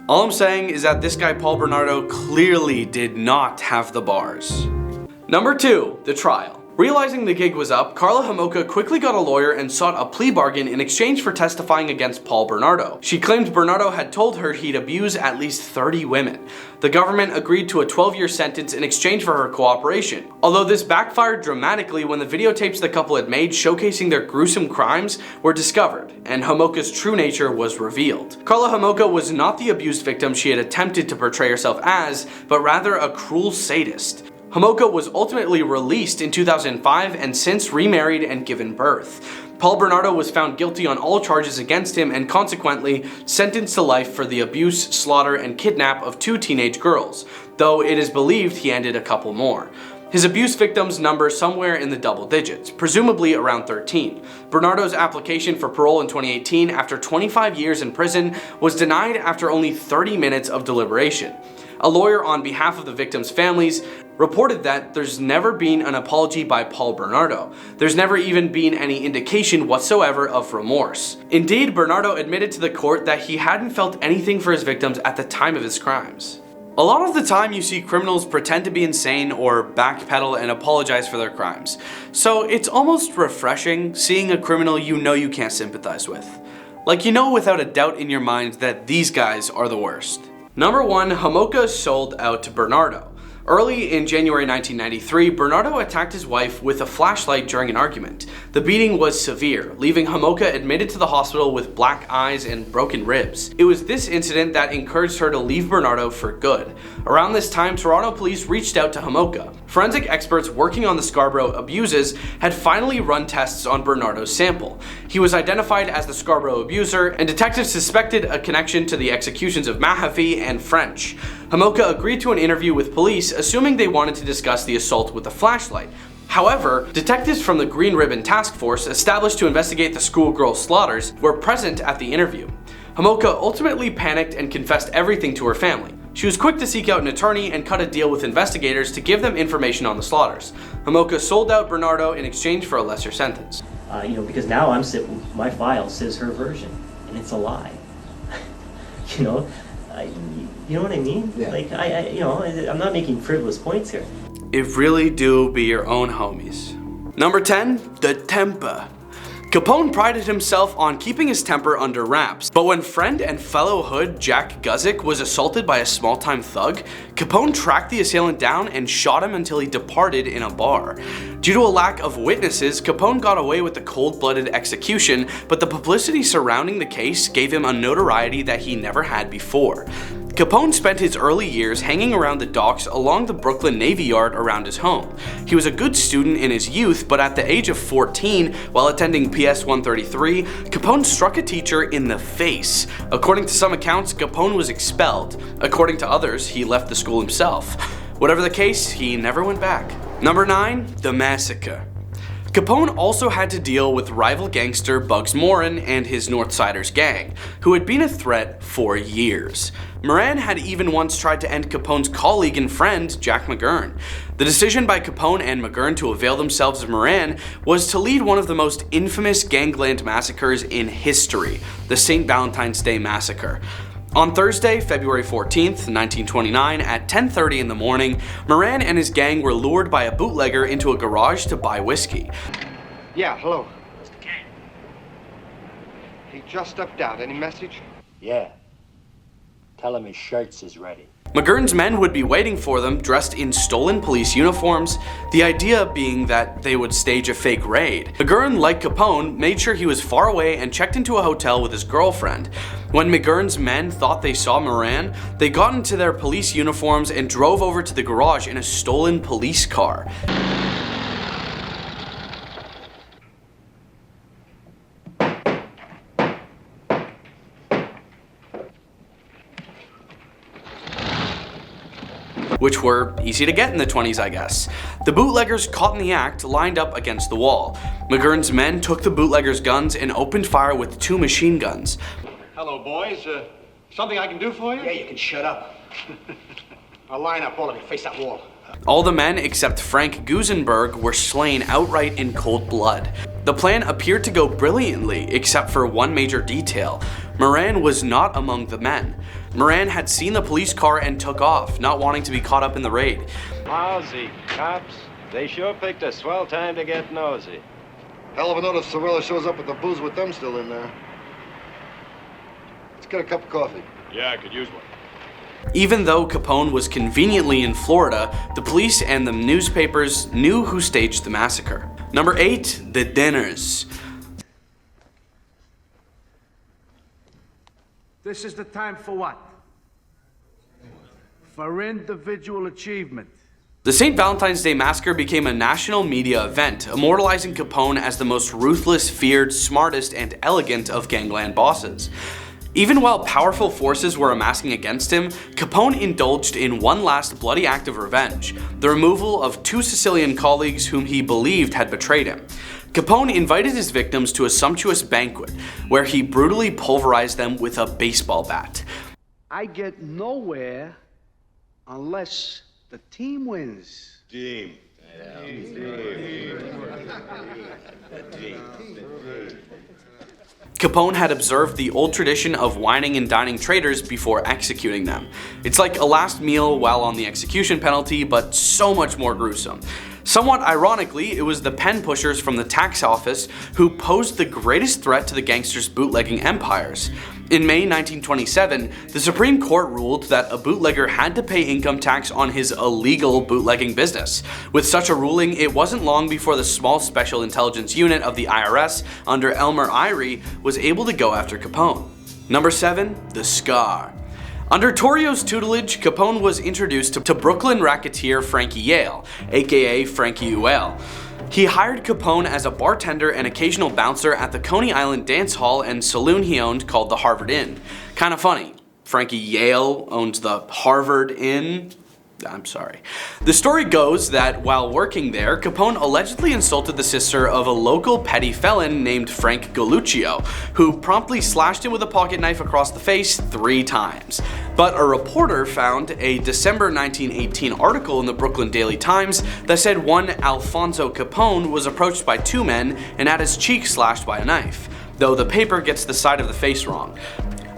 All I'm saying is that this guy Paul Bernardo clearly did not have the bars. Number 2, the trial. Realizing the gig was up, Carla Homolka quickly got a lawyer and sought a plea bargain in exchange for testifying against Paul Bernardo. She claimed Bernardo had told her he'd abuse at least 30 women. The government agreed to a 12-year sentence in exchange for her cooperation. Although this backfired dramatically when the videotapes the couple had made showcasing their gruesome crimes were discovered, and Homolka's true nature was revealed. Carla Homolka was not the abused victim she had attempted to portray herself as, but rather a cruel sadist. Homolka was ultimately released in 2005 and since remarried and given birth. Paul Bernardo was found guilty on all charges against him and consequently sentenced to life for the abuse, slaughter, and kidnap of 2 teenage girls, though it is believed he ended a couple more. His abuse victims number somewhere in the double digits, presumably around 13. Bernardo's application for parole in 2018 after 25 years in prison was denied after only 30 minutes of deliberation. A lawyer on behalf of the victims' families reported that there's never been an apology by Paul Bernardo. There's never even been any indication whatsoever of remorse. Indeed, Bernardo admitted to the court that he hadn't felt anything for his victims at the time of his crimes. A lot of the time you see criminals pretend to be insane or backpedal and apologize for their crimes. So it's almost refreshing seeing a criminal you know you can't sympathize with. Like you know without a doubt in your mind that these guys are the worst. Number 1, Homolka sold out to Bernardo. Early in January 1993, Bernardo attacked his wife with a flashlight during an argument. The beating was severe, leaving Homolka admitted to the hospital with black eyes and broken ribs. It was this incident that encouraged her to leave Bernardo for good. Around this time, Toronto police reached out to Homolka. Forensic experts working on the Scarborough abuses had finally run tests on Bernardo's sample. He was identified as the Scarborough abuser, and detectives suspected a connection to the executions of Mahaffey and French. Homolka agreed to an interview with police, assuming they wanted to discuss the assault with a flashlight. However, detectives from the Green Ribbon Task Force, established to investigate the schoolgirl slaughters, were present at the interview. Homolka ultimately panicked and confessed everything to her family. She was quick to seek out an attorney and cut a deal with investigators to give them information on the slaughters. Homolka sold out Bernardo in exchange for a lesser sentence. Because now my file says her version, and it's a lie. You know what I mean? Yeah. Like I'm not making frivolous points here. It really do be your own homies. Number 10, the temper. Capone prided himself on keeping his temper under wraps, but when friend and fellow hood Jack Guzik was assaulted by a small-time thug, Capone tracked the assailant down and shot him until he departed in a bar. Due to a lack of witnesses, Capone got away with the cold-blooded execution, but the publicity surrounding the case gave him a notoriety that he never had before. Capone spent his early years hanging around the docks along the Brooklyn Navy Yard around his home. He was a good student in his youth, but at the age of 14, while attending PS 133, Capone struck a teacher in the face. According to some accounts, Capone was expelled. According to others, he left the school himself. Whatever the case, he never went back. Number 9, the massacre. Capone also had to deal with rival gangster Bugs Moran and his Northsiders gang, who had been a threat for years. Moran had even once tried to end Capone's colleague and friend, Jack McGurn. The decision by Capone and McGurn to avail themselves of Moran was to lead one of the most infamous gangland massacres in history, the St. Valentine's Day Massacre. On Thursday, February 14th, 1929, at 10:30 in the morning, Moran and his gang were lured by a bootlegger into a garage to buy whiskey. Yeah, hello. Mr. Kane. He just stepped out. Any message? Yeah. Tell him his shirts is ready. McGurn's men would be waiting for them, dressed in stolen police uniforms, the idea being that they would stage a fake raid. McGurn, like Capone, made sure he was far away and checked into a hotel with his girlfriend. When McGurn's men thought they saw Moran, they got into their police uniforms and drove over to the garage in a stolen police car. Which were easy to get in the 20s, I guess. The bootleggers caught in the act lined up against the wall. McGurn's men took the bootleggers' guns and opened fire with 2 machine guns. Hello, boys. Something I can do for you? Yeah, you can shut up. I'll line up, all of you, face that wall. All the men except Frank Gusenberg were slain outright in cold blood. The plan appeared to go brilliantly, except for one major detail. Moran was not among the men. Moran had seen the police car and took off, not wanting to be caught up in the raid. Lousy cops. They sure picked a swell time to get nosy. Hell of a note if Sorella shows up with the booze with them still in there. Let's get a cup of coffee. Yeah, I could use one. Even though Capone was conveniently in Florida, the police and the newspapers knew who staged the massacre. Number 8, the dinners. This is the time for what? For individual achievement. The St. Valentine's Day Massacre became a national media event, immortalizing Capone as the most ruthless, feared, smartest, and elegant of gangland bosses. Even while powerful forces were amassing against him, Capone indulged in one last bloody act of revenge, the removal of 2 Sicilian colleagues whom he believed had betrayed him. Capone invited his victims to a sumptuous banquet, where he brutally pulverized them with a baseball bat. I get nowhere unless the team wins. Team. Capone had observed the old tradition of wining and dining traitors before executing them. It's like a last meal while on the execution penalty, but so much more gruesome. Somewhat ironically, it was the pen pushers from the tax office who posed the greatest threat to the gangsters' bootlegging empires. In May 1927, the Supreme Court ruled that a bootlegger had to pay income tax on his illegal bootlegging business. With such a ruling, it wasn't long before the small special intelligence unit of the IRS under Elmer Eyre was able to go after Capone. Number 7. The Scar. Under Torrio's tutelage, Capone was introduced to Brooklyn racketeer Frankie Yale, aka Frankie Uele. He hired Capone as a bartender and occasional bouncer at the Coney Island dance hall and saloon he owned called the Harvard Inn. Kinda funny, Frankie Yale owns the Harvard Inn? I'm sorry. The story goes that while working there, Capone allegedly insulted the sister of a local petty felon named Frank Galluccio, who promptly slashed him with a pocket knife across the face 3 times. But a reporter found a December 1918 article in the Brooklyn Daily Times that said one Alfonso Capone was approached by 2 men and had his cheek slashed by a knife, though the paper gets the side of the face wrong.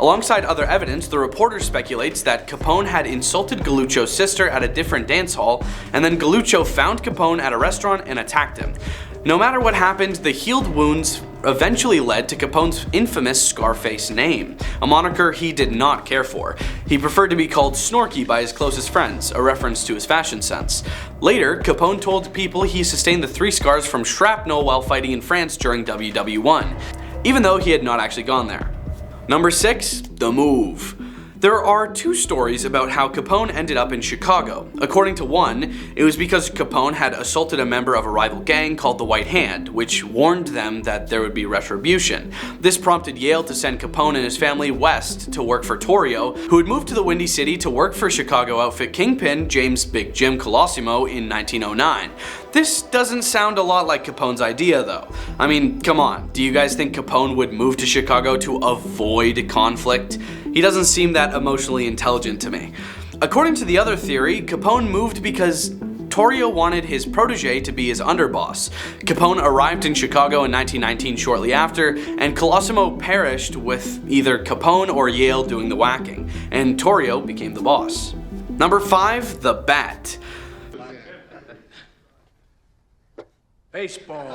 Alongside other evidence, the reporter speculates that Capone had insulted Galluccio's sister at a different dance hall, and then Galluccio found Capone at a restaurant and attacked him. No matter what happened, the healed wounds eventually led to Capone's infamous Scarface name, a moniker he did not care for. He preferred to be called Snorky by his closest friends, a reference to his fashion sense. Later, Capone told people he sustained the 3 scars from shrapnel while fighting in France during WW1, even though he had not actually gone there. Number 6. The Move. There are 2 stories about how Capone ended up in Chicago. According to one, it was because Capone had assaulted a member of a rival gang called the White Hand, which warned them that there would be retribution. This prompted Yale to send Capone and his family west to work for Torrio, who had moved to the Windy City to work for Chicago outfit kingpin James Big Jim Colosimo in 1909. This doesn't sound a lot like Capone's idea though. I mean, come on, do you guys think Capone would move to Chicago to avoid conflict? He doesn't seem that emotionally intelligent to me. According to the other theory, Capone moved because Torrio wanted his protege to be his underboss. Capone arrived in Chicago in 1919 shortly after, and Colosimo perished with either Capone or Yale doing the whacking, and Torrio became the boss. Number 5. The Bat. Baseball.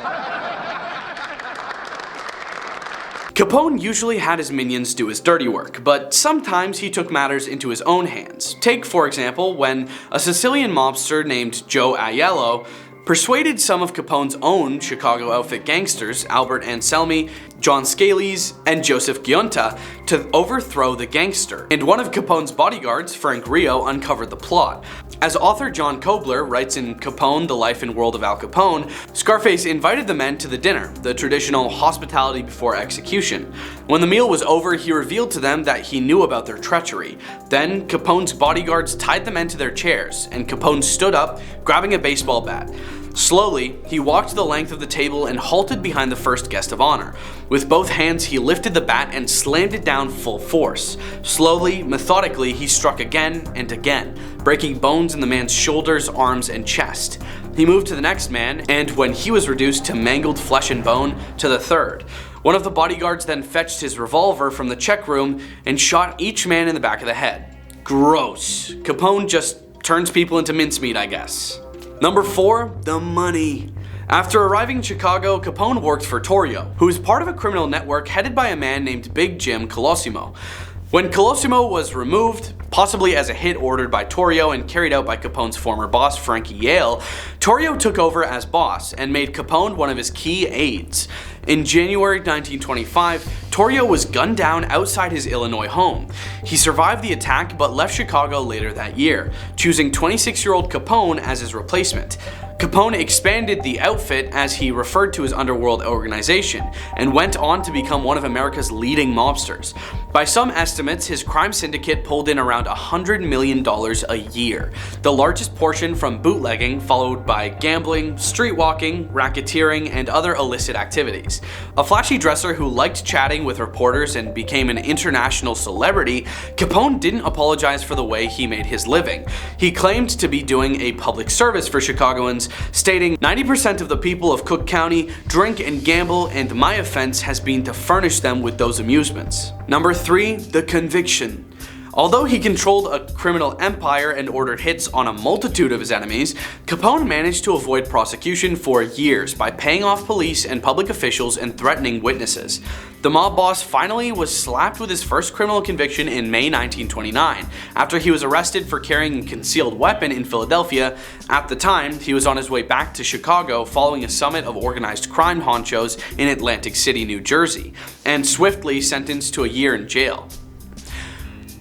Capone usually had his minions do his dirty work, but sometimes he took matters into his own hands. Take, for example, when a Sicilian mobster named Joe Aiello persuaded some of Capone's own Chicago outfit gangsters, Albert Anselmi, John Scalise, and Joseph Giunta, to overthrow the gangster, and one of Capone's bodyguards, Frank Rio, uncovered the plot. As author John Kobler writes in Capone, The Life and World of Al Capone, Scarface invited the men to the dinner, the traditional hospitality before execution. When the meal was over, he revealed to them that he knew about their treachery. Then, Capone's bodyguards tied the men to their chairs, and Capone stood up, grabbing a baseball bat. Slowly, he walked the length of the table and halted behind the first guest of honor. With both hands, he lifted the bat and slammed it down full force. Slowly, methodically, he struck again and again, breaking bones in the man's shoulders, arms, and chest. He moved to the next man, and when he was reduced to mangled flesh and bone, to the third. One of the bodyguards then fetched his revolver from the check room and shot each man in the back of the head. Gross. Capone just turns people into mincemeat, I guess. Number 4. The Money. After arriving in Chicago, Capone worked for Torrio, who was part of a criminal network headed by a man named Big Jim Colosimo. When Colosimo was removed, possibly as a hit ordered by Torrio and carried out by Capone's former boss Frankie Yale, Torrio took over as boss and made Capone one of his key aides. In January 1925, Torrio was gunned down outside his Illinois home. He survived the attack but left Chicago later that year, choosing 26-year-old Capone as his replacement. Capone expanded the outfit, as he referred to his underworld organization, and went on to become one of America's leading mobsters. By some estimates, his crime syndicate pulled in around $100 million a year, the largest portion from bootlegging, followed by gambling, streetwalking, racketeering, and other illicit activities. A flashy dresser who liked chatting with reporters and became an international celebrity, Capone didn't apologize for the way he made his living. He claimed to be doing a public service for Chicagoans, stating, "90% of the people of Cook County drink and gamble, and my offense has been to furnish them with those amusements." Number 3, the conviction. Although he controlled a criminal empire and ordered hits on a multitude of his enemies, Capone managed to avoid prosecution for years by paying off police and public officials and threatening witnesses. The mob boss finally was slapped with his first criminal conviction in May 1929, after he was arrested for carrying a concealed weapon in Philadelphia. At the time, he was on his way back to Chicago following a summit of organized crime honchos in Atlantic City, New Jersey, and swiftly sentenced to a year in jail.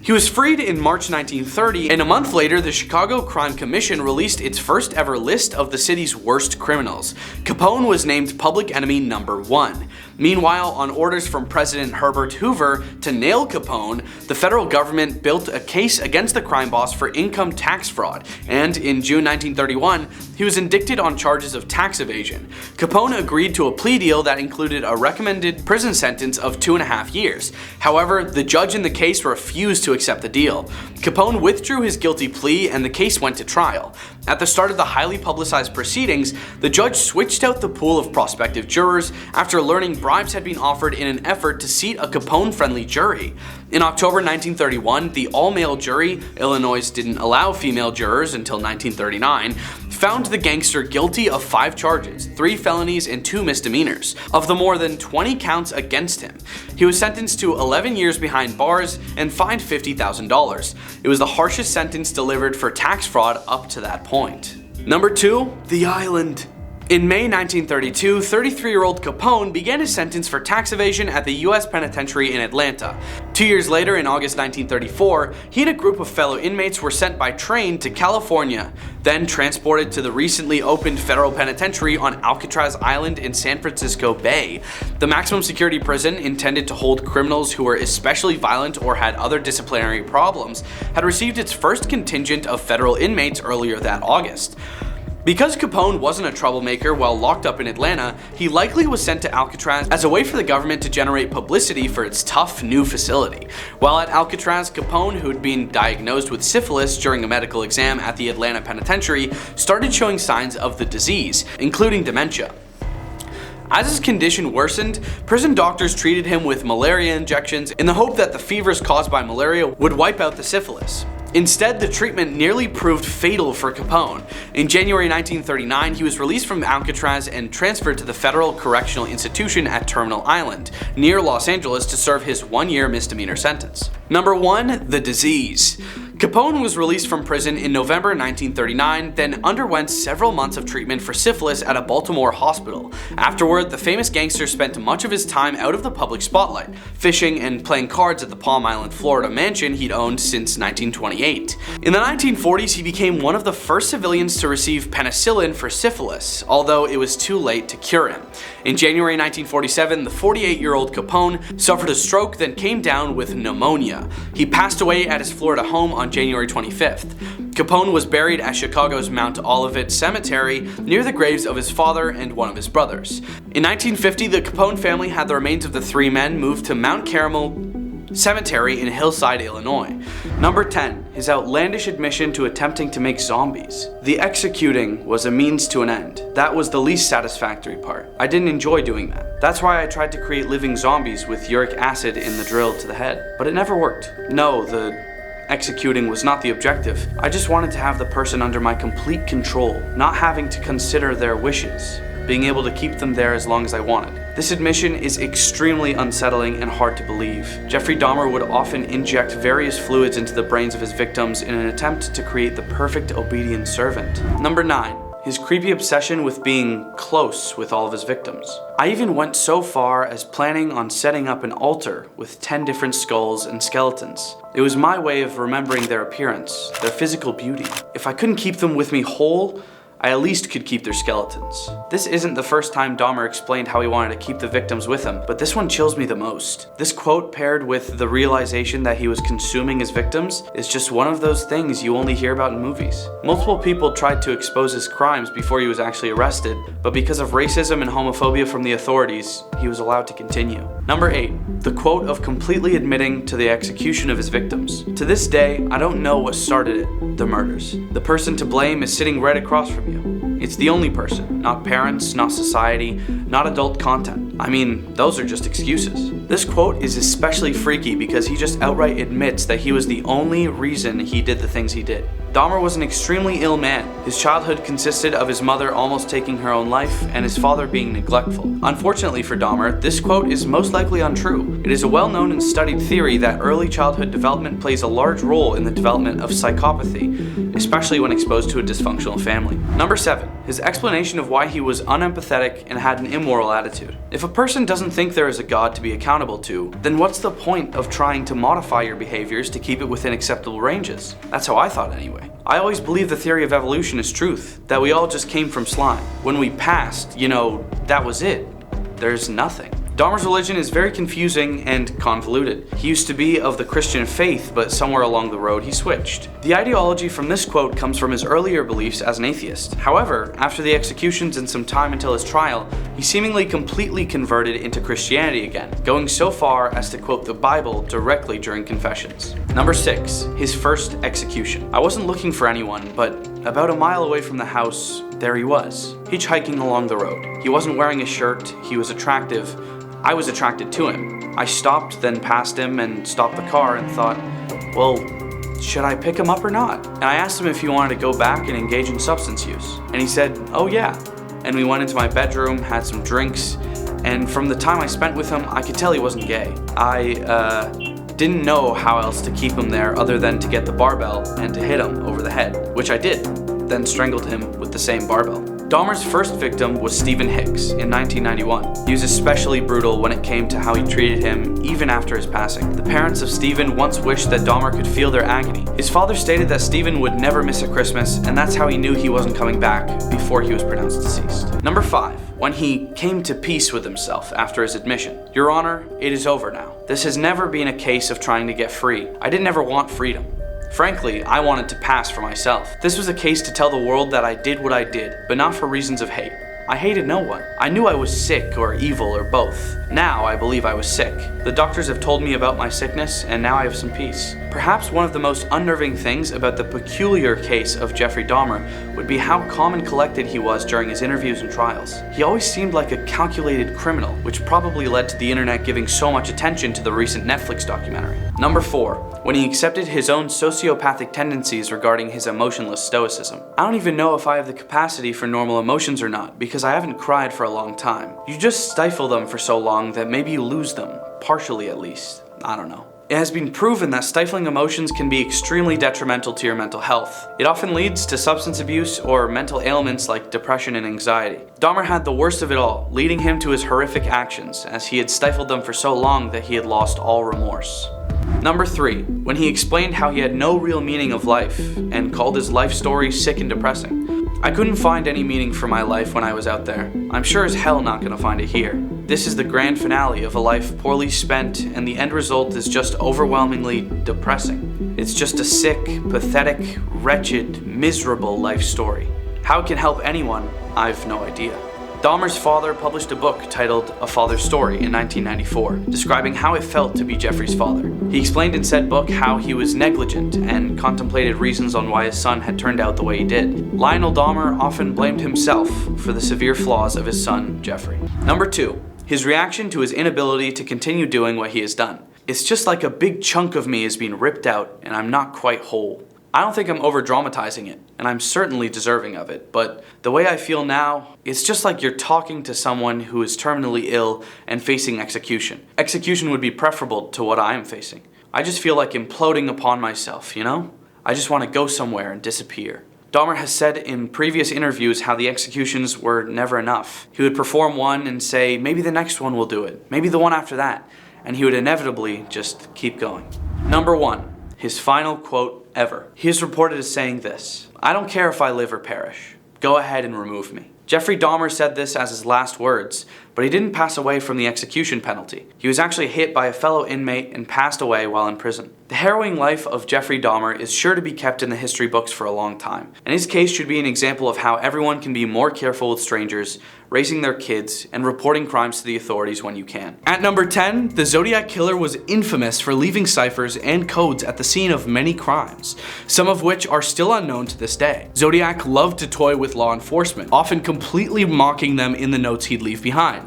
He was freed in March 1930, and a month later the Chicago Crime Commission released its first ever list of the city's worst criminals. Capone was named public enemy number 1. Meanwhile, on orders from President Herbert Hoover to nail Capone, the federal government built a case against the crime boss for income tax fraud, and in June 1931, he was indicted on charges of tax evasion. Capone agreed to a plea deal that included a recommended prison sentence of 2.5 years. However, the judge in the case refused to accept the deal. Capone withdrew his guilty plea and the case went to trial. At the start of the highly publicized proceedings, the judge switched out the pool of prospective jurors after learning bribes had been offered in an effort to seat a Capone-friendly jury. In October 1931, the all-male jury, Illinois didn't allow female jurors until 1939, found the gangster guilty of 5 charges, 3 felonies and 2 misdemeanors, of the more than 20 counts against him. He was sentenced to 11 years behind bars and fined $50,000. It was the harshest sentence delivered for tax fraud up to that point. Number 2, the island. In May 1932, 33-year-old Capone began his sentence for tax evasion at the U.S. Penitentiary in Atlanta. 2 years later, in August 1934, he and a group of fellow inmates were sent by train to California, then transported to the recently opened federal penitentiary on Alcatraz Island in San Francisco Bay. The maximum security prison, intended to hold criminals who were especially violent or had other disciplinary problems, had received its first contingent of federal inmates earlier that August. Because Capone wasn't a troublemaker while locked up in Atlanta, he likely was sent to Alcatraz as a way for the government to generate publicity for its tough new facility. While at Alcatraz, Capone, who had been diagnosed with syphilis during a medical exam at the Atlanta Penitentiary, started showing signs of the disease, including dementia. As his condition worsened, prison doctors treated him with malaria injections in the hope that the fevers caused by malaria would wipe out the syphilis. Instead, the treatment nearly proved fatal for Capone. In January 1939, he was released from Alcatraz and transferred to the Federal Correctional Institution at Terminal Island, near Los Angeles, to serve his 1-year misdemeanor sentence. Number 1, the disease. Capone was released from prison in November 1939, then underwent several months of treatment for syphilis at a Baltimore hospital. Afterward, the famous gangster spent much of his time out of the public spotlight, fishing and playing cards at the Palm Island, Florida mansion he'd owned since 1928. In the 1940s, he became one of the first civilians to receive penicillin for syphilis, although it was too late to cure him. In January 1947, the 48-year-old Capone suffered a stroke, then came down with pneumonia. He passed away at his Florida home on January 25th. Capone was buried at Chicago's Mount Olivet Cemetery near the graves of his father and one of his brothers. In 1950, the Capone family had the remains of the 3 men moved to Mount Carmel Cemetery in Hillside, Illinois. Number 10, his outlandish admission to attempting to make zombies. The executing was a means to an end. That was the least satisfactory part. I didn't enjoy doing that. That's why I tried to create living zombies with uric acid in the drill to the head. But it never worked. No, the executing was not the objective. I just wanted to have the person under my complete control, not having to consider their wishes, being able to keep them there as long as I wanted. This admission is extremely unsettling and hard to believe. Jeffrey Dahmer would often inject various fluids into the brains of his victims in an attempt to create the perfect obedient servant. Number 9. his creepy obsession with being close with all of his victims. I even went so far as planning on setting up an altar with 10 different skulls and skeletons. It was my way of remembering their appearance, their physical beauty. If I couldn't keep them with me whole, I at least could keep their skeletons. This isn't the first time Dahmer explained how he wanted to keep the victims with him, but this one chills me the most. This quote, paired with the realization that he was consuming his victims, is just one of those things you only hear about in movies. Multiple people tried to expose his crimes before he was actually arrested, but because of racism and homophobia from the authorities, he was allowed to continue. Number 8. The quote of completely admitting to the execution of his victims. To this day, I don't know what started it, the murders. The person to blame is sitting right across from you. It's the only person, not parents, not society, not adult content. I mean, those are just excuses. This quote is especially freaky because he just outright admits that he was the only reason he did the things he did. Dahmer was an extremely ill man. His childhood consisted of his mother almost taking her own life and his father being neglectful. Unfortunately for Dahmer, this quote is most likely untrue. It is a well-known and studied theory that early childhood development plays a large role in the development of psychopathy, especially when exposed to a dysfunctional family. Number 7. His explanation of why he was unempathetic and had an immoral attitude. If a person doesn't think there is a God to be accountable to, then what's the point of trying to modify your behaviors to keep it within acceptable ranges? That's how I thought anyway. I always believe the theory of evolution is truth, that we all just came from slime. When we passed, that was it. There's nothing. Dahmer's religion is very confusing and convoluted. He used to be of the Christian faith, but somewhere along the road he switched. The ideology from this quote comes from his earlier beliefs as an atheist. However, after the executions and some time until his trial, he seemingly completely converted into Christianity again, going so far as to quote the Bible directly during confessions. Number 6. His first execution. I wasn't looking for anyone, but about a mile away from the house, there he was, hitchhiking along the road. He wasn't wearing a shirt, he was attractive. I was attracted to him. I stopped, then passed him and stopped the car and thought, well, should I pick him up or not? And I asked him if he wanted to go back and engage in substance use. And he said, oh yeah. And we went into my bedroom, had some drinks, and from the time I spent with him, I could tell he wasn't gay. I didn't know how else to keep him there other than to get the barbell and to hit him over the head, which I did, then strangled him with the same barbell. Dahmer's first victim was Stephen Hicks in 1991. He was especially brutal when it came to how he treated him even after his passing. The parents of Stephen once wished that Dahmer could feel their agony. His father stated that Stephen would never miss a Christmas, and that's how he knew he wasn't coming back before he was pronounced deceased. Number 5. When he came to peace with himself after his admission. Your Honor, it is over now. This has never been a case of trying to get free. I didn't ever want freedom. Frankly, I wanted to pass for myself. This was a case to tell the world that I did what I did, but not for reasons of hate. I hated no one. I knew I was sick or evil or both. Now I believe I was sick. The doctors have told me about my sickness, and now I have some peace. Perhaps one of the most unnerving things about the peculiar case of Jeffrey Dahmer would be how calm and collected he was during his interviews and trials. He always seemed like a calculated criminal, which probably led to the internet giving so much attention to the recent Netflix documentary. Number 4. When he accepted his own sociopathic tendencies regarding his emotionless stoicism. I don't even know if I have the capacity for normal emotions or not, because I haven't cried for a long time. You just stifle them for so long that maybe you lose them, partially at least. I don't know. It has been proven that stifling emotions can be extremely detrimental to your mental health. It often leads to substance abuse or mental ailments like depression and anxiety. Dahmer had the worst of it all, leading him to his horrific actions, as he had stifled them for so long that he had lost all remorse. Number 3. When he explained how he had no real meaning of life, and called his life story sick and depressing. I couldn't find any meaning for my life when I was out there. I'm sure as hell not gonna find it here. This is the grand finale of a life poorly spent, and the end result is just overwhelmingly depressing. It's just a sick, pathetic, wretched, miserable life story. How it can help anyone, I've no idea. Dahmer's father published a book titled A Father's Story in 1994, describing how it felt to be Jeffrey's father. He explained in said book how he was negligent and contemplated reasons on why his son had turned out the way he did. Lionel Dahmer often blamed himself for the severe flaws of his son, Jeffrey. Number 2. His reaction to his inability to continue doing what he has done. It's just like a big chunk of me is being ripped out and I'm not quite whole. I don't think I'm over-dramatizing it, and I'm certainly deserving of it, but the way I feel now, it's just like you're talking to someone who is terminally ill and facing execution. Execution would be preferable to what I am facing. I just feel like imploding upon myself, you know? I just want to go somewhere and disappear. Dahmer has said in previous interviews how the executions were never enough. He would perform one and say, maybe the next one will do it, maybe the one after that, and he would inevitably just keep going. Number 1, his final quote ever. He is reported as saying this: "I don't care if I live or perish. Go ahead and remove me." Jeffrey Dahmer said this as his last words, but he didn't pass away from the execution penalty. He was actually hit by a fellow inmate and passed away while in prison. The harrowing life of Jeffrey Dahmer is sure to be kept in the history books for a long time, and his case should be an example of how everyone can be more careful with strangers, raising their kids, and reporting crimes to the authorities when you can. At number 10, the Zodiac Killer was infamous for leaving ciphers and codes at the scene of many crimes, some of which are still unknown to this day. Zodiac loved to toy with law enforcement, often completely mocking them in the notes he'd leave behind.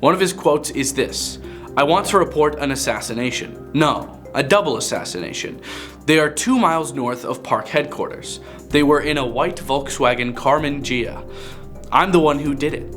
One of his quotes is this: "I want to report an assassination. No, a double assassination. They are 2 miles north of park headquarters. They were in a white Volkswagen Carmen Gia. I'm the one who did it."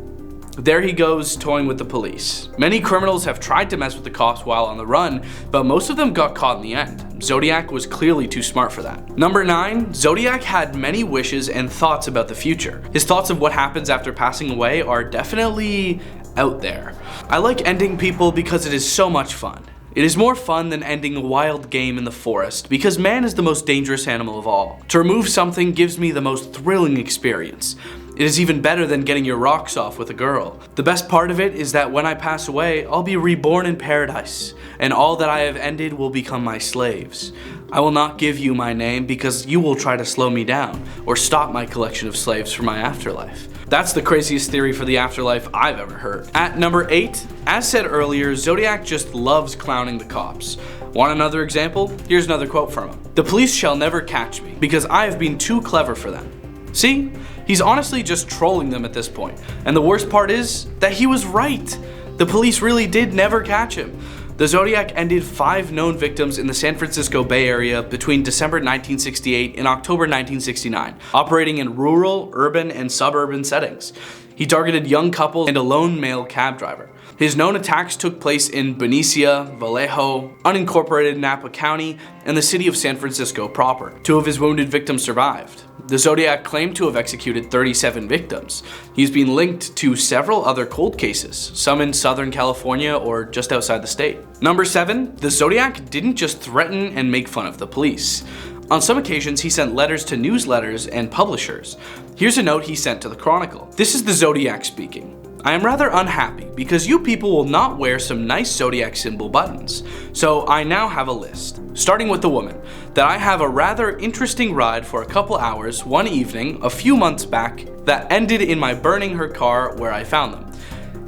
There he goes, toying with the police. Many criminals have tried to mess with the cops while on the run, but most of them got caught in the end. Zodiac was clearly too smart for that. Number 9, Zodiac had many wishes and thoughts about the future. His thoughts of what happens after passing away are definitely out there. "I like ending people because it is so much fun. It is more fun than ending a wild game in the forest, because man is the most dangerous animal of all. To remove something gives me the most thrilling experience. It is even better than getting your rocks off with a girl. The best part of it is that when I pass away, I'll be reborn in paradise, and all that I have ended will become my slaves. I will not give you my name because you will try to slow me down or stop my collection of slaves for my afterlife." That's the craziest theory for the afterlife I've ever heard. At number 8, as said earlier, Zodiac just loves clowning the cops. Want another example? Here's another quote from him: "The police shall never catch me because I have been too clever for them." See? He's honestly just trolling them at this point. And the worst part is that he was right. The police really did never catch him. The Zodiac ended 5 known victims in the San Francisco Bay Area between December 1968 and October 1969, operating in rural, urban, and suburban settings. He targeted young couples and a lone male cab driver. His known attacks took place in Benicia, Vallejo, unincorporated Napa County, and the city of San Francisco proper. 2 of his wounded victims survived. The Zodiac claimed to have executed 37 victims. He's been linked to several other cold cases, some in Southern California or just outside the state. Number 7, the Zodiac didn't just threaten and make fun of the police. On some occasions, he sent letters to newsletters and publishers. Here's a note he sent to the Chronicle. "This is the Zodiac speaking. I am rather unhappy because you people will not wear some nice Zodiac symbol buttons. So I now have a list, starting with the woman, that I have a rather interesting ride for a couple hours one evening a few months back that ended in my burning her car where I found them."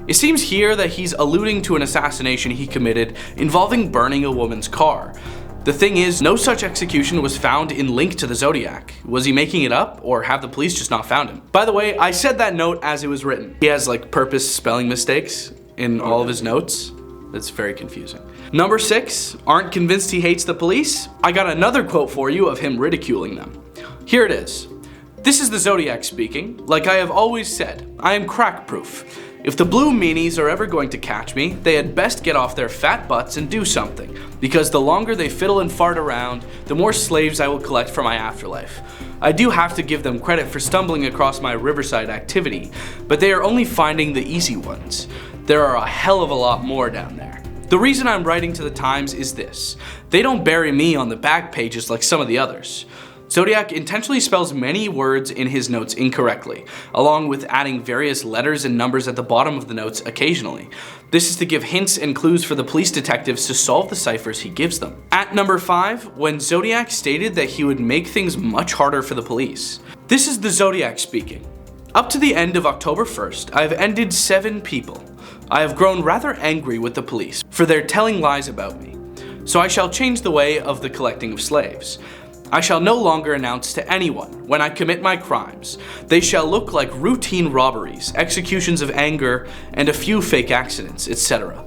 It seems here that he's alluding to an assassination he committed involving burning a woman's car. The thing is, no such execution was found in link to the Zodiac. Was he making it up, or have the police just not found him? By the way, I said that note as it was written. He has like purpose spelling mistakes in all of his notes. It's very confusing. Number 6, aren't convinced he hates the police? I got another quote for you of him ridiculing them. Here it is. "This is the Zodiac speaking. Like I have always said, I am crack proof. If the blue meanies are ever going to catch me, they had best get off their fat butts and do something, because the longer they fiddle and fart around, the more slaves I will collect for my afterlife. I do have to give them credit for stumbling across my Riverside activity, but they are only finding the easy ones. There are a hell of a lot more down there. The reason I'm writing to the Times is this: they don't bury me on the back pages like some of the others." Zodiac intentionally spells many words in his notes incorrectly, along with adding various letters and numbers at the bottom of the notes occasionally. This is to give hints and clues for the police detectives to solve the ciphers he gives them. At number 5, when Zodiac stated that he would make things much harder for the police. "This is the Zodiac speaking. Up to the end of October 1st, I have ended 7 people. I have grown rather angry with the police for their telling lies about me. So I shall change the way of the collecting of slaves. I shall no longer announce to anyone when I commit my crimes. They shall look like routine robberies, executions of anger, and a few fake accidents, etc.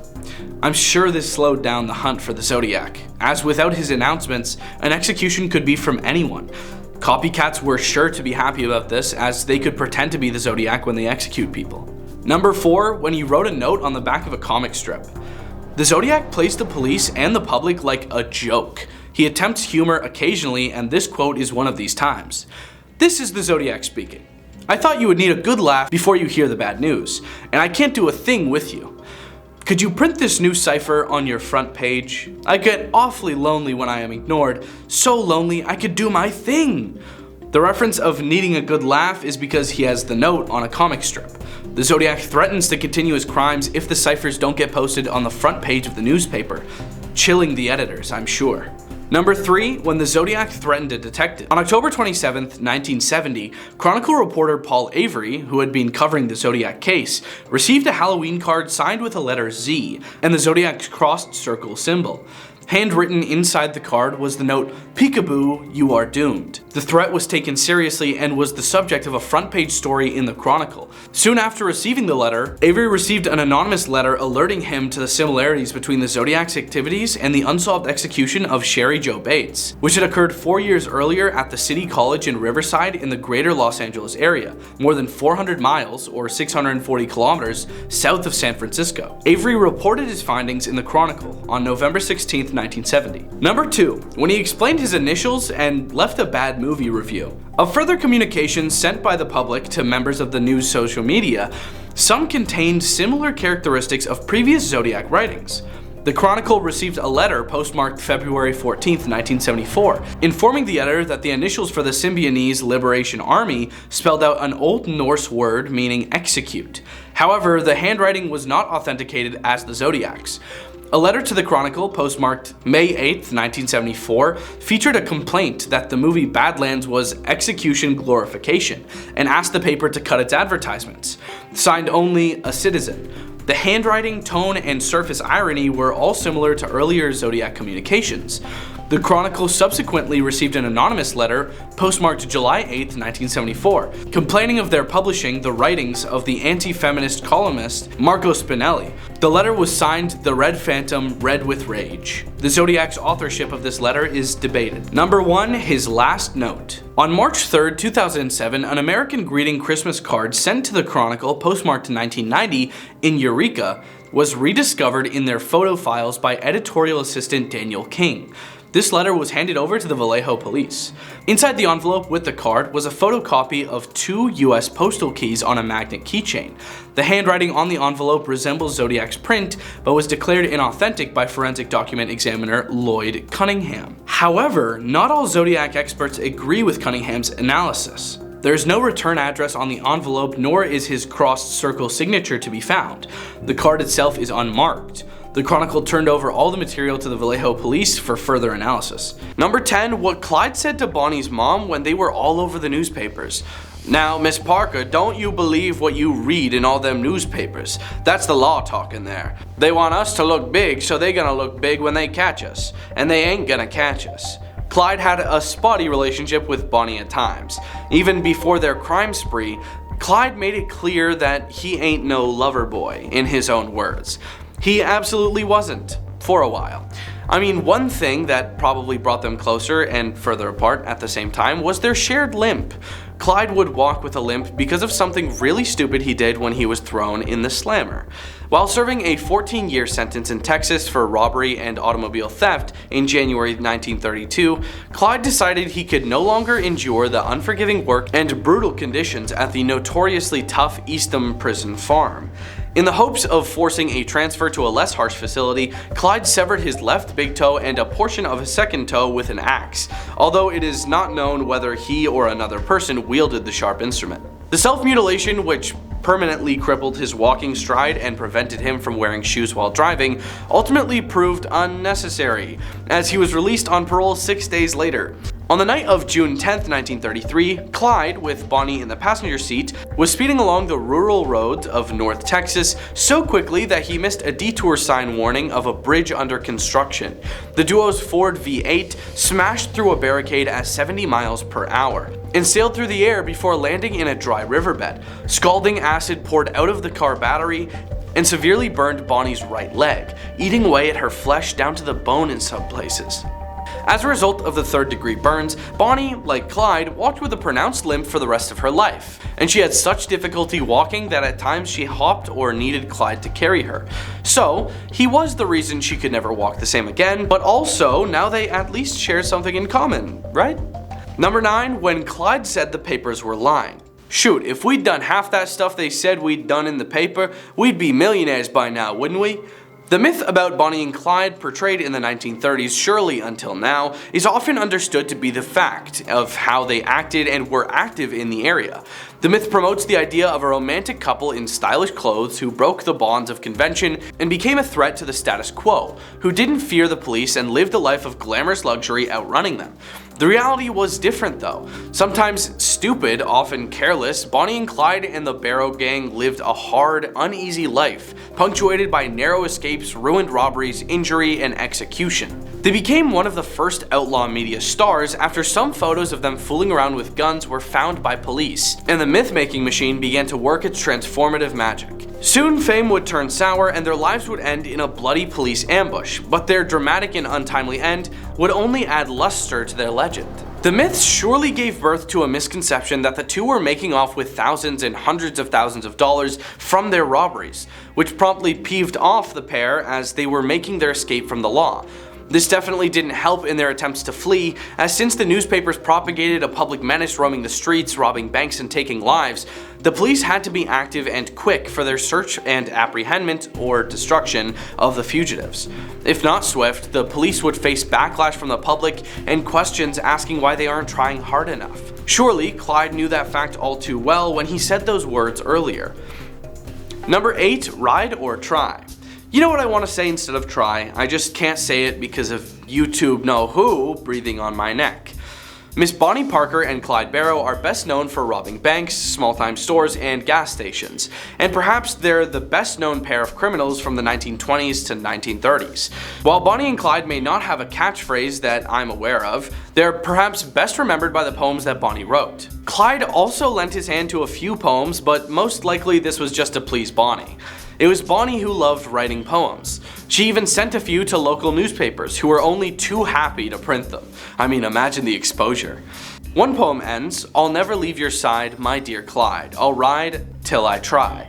I'm sure this slowed down the hunt for the Zodiac, as without his announcements, an execution could be from anyone. Copycats were sure to be happy about this, as they could pretend to be the Zodiac when they execute people." Number 4, when he wrote a note on the back of a comic strip. The Zodiac plays the police and the public like a joke. He attempts humor occasionally, and this quote is one of these times. This is the Zodiac speaking. I thought you would need a good laugh before you hear the bad news, and I can't do a thing with you. Could you print this new cipher on your front page? I get awfully lonely when I am ignored, so lonely I could do my thing. The reference of needing a good laugh is because he has the note on a comic strip. The Zodiac threatens to continue his crimes if the ciphers don't get posted on the front page of the newspaper, chilling the editors, I'm sure. Number 3, when the Zodiac threatened a detective. On October 27, 1970, Chronicle reporter Paul Avery, who had been covering the Zodiac case, received a Halloween card signed with the letter Z and the Zodiac's crossed circle symbol. Handwritten inside the card was the note, "Peekaboo, you are doomed." The threat was taken seriously and was the subject of a front-page story in the Chronicle. Soon after receiving the letter, Avery received an anonymous letter alerting him to the similarities between the Zodiac's activities and the unsolved execution of Sherry Jo Bates, which had occurred 4 years earlier at the City College in Riverside in the greater Los Angeles area, more than 400 miles or 640 kilometers south of San Francisco. Avery reported his findings in the Chronicle on November 16, 1970. Number 2, when he explained his initials and left a bad movie review. Of further communications sent by the public to members of the news social media, some contained similar characteristics of previous Zodiac writings. The Chronicle received a letter postmarked February 14, 1974, informing the editor that the initials for the Symbionese Liberation Army spelled out an Old Norse word meaning execute. However, the handwriting was not authenticated as the Zodiac's. A letter to the Chronicle, postmarked May 8, 1974, featured a complaint that the movie Badlands was execution glorification and asked the paper to cut its advertisements. Signed only A Citizen. The handwriting, tone, and surface irony were all similar to earlier Zodiac communications. The Chronicle subsequently received an anonymous letter, postmarked July 8, 1974, complaining of their publishing the writings of the anti-feminist columnist Marco Spinelli. The letter was signed The Red Phantom, Red with Rage. The Zodiac's authorship of this letter is debated. Number 1, his last note. On March 3, 2007, an American greeting Christmas card sent to the Chronicle, postmarked 1990, in Eureka, was rediscovered in their photo files by editorial assistant Daniel King. This letter was handed over to the Vallejo police. Inside the envelope with the card was a photocopy of 2 US postal keys on a magnet keychain. The handwriting on the envelope resembles Zodiac's print, but was declared inauthentic by forensic document examiner Lloyd Cunningham. However, not all Zodiac experts agree with Cunningham's analysis. There is no return address on the envelope, nor is his crossed circle signature to be found. The card itself is unmarked. The Chronicle turned over all the material to the Vallejo police for further analysis. Number 10, what Clyde said to Bonnie's mom when they were all over the newspapers. "Now, Miss Parker, don't you believe what you read in all them newspapers. That's the law talking there. They want us to look big, so they gonna look big when they catch us. And they ain't gonna catch us." Clyde had a spotty relationship with Bonnie at times. Even before their crime spree, Clyde made it clear that he ain't no lover boy, in his own words. He absolutely wasn't, for a while. I mean, one thing that probably brought them closer and further apart at the same time was their shared limp. Clyde would walk with a limp because of something really stupid he did when he was thrown in the slammer. While serving a 14-year sentence in Texas for robbery and automobile theft in January 1932, Clyde decided he could no longer endure the unforgiving work and brutal conditions at the notoriously tough Eastham prison farm. In the hopes of forcing a transfer to a less harsh facility, Clyde severed his left big toe and a portion of his second toe with an axe, although it is not known whether he or another person wielded the sharp instrument. The self-mutilation, which permanently crippled his walking stride and prevented him from wearing shoes while driving, ultimately proved unnecessary, as he was released on parole 6 days later. On the night of June 10, 1933, Clyde, with Bonnie in the passenger seat, was speeding along the rural roads of North Texas so quickly that he missed a detour sign warning of a bridge under construction. The duo's Ford V8 smashed through a barricade at 70 miles per hour and sailed through the air before landing in a dry riverbed. Scalding acid poured out of the car battery and severely burned Bonnie's right leg, eating away at her flesh down to the bone in some places. As a result of the 3rd-degree burns, Bonnie, like Clyde, walked with a pronounced limp for the rest of her life, and she had such difficulty walking that at times she hopped or needed Clyde to carry her. So, he was the reason she could never walk the same again, but also, now they at least share something in common, right? Number 9, when Clyde said the papers were lying. Shoot, if we'd done half that stuff they said we'd done in the paper, we'd be millionaires by now, wouldn't we? The myth about Bonnie and Clyde, portrayed in the 1930s, surely until now, is often understood to be the fact of how they acted and were active in the area. The myth promotes the idea of a romantic couple in stylish clothes who broke the bonds of convention and became a threat to the status quo, who didn't fear the police and lived a life of glamorous luxury outrunning them. The reality was different though. Sometimes stupid, often careless, Bonnie and Clyde and the Barrow gang lived a hard, uneasy life, punctuated by narrow escapes, ruined robberies, injury, and execution. They became one of the first outlaw media stars after some photos of them fooling around with guns were found by police, and the myth-making machine began to work its transformative magic. Soon fame would turn sour and their lives would end in a bloody police ambush, but their dramatic and untimely end would only add luster to their legend. The myths surely gave birth to a misconception that the two were making off with thousands and hundreds of thousands of dollars from their robberies, which promptly peeved off the pair as they were making their escape from the law. This definitely didn't help in their attempts to flee, as since the newspapers propagated a public menace roaming the streets, robbing banks and taking lives, the police had to be active and quick for their search and apprehendment or destruction of the fugitives. If not swift, the police would face backlash from the public and questions asking why they aren't trying hard enough. Surely, Clyde knew that fact all too well when he said those words earlier. Number 8, ride or try. You know what I want to say instead of try, I just can't say it because of YouTube know who breathing on my neck. Miss Bonnie Parker and Clyde Barrow are best known for robbing banks, small-time stores, and gas stations, and perhaps they're the best known pair of criminals from the 1920s to 1930s. While Bonnie and Clyde may not have a catchphrase that I'm aware of, they're perhaps best remembered by the poems that Bonnie wrote. Clyde also lent his hand to a few poems, but most likely this was just to please Bonnie. It was Bonnie who loved writing poems. She even sent a few to local newspapers who were only too happy to print them. I mean, imagine the exposure. One poem ends, "I'll never leave your side, my dear Clyde. I'll ride till I try."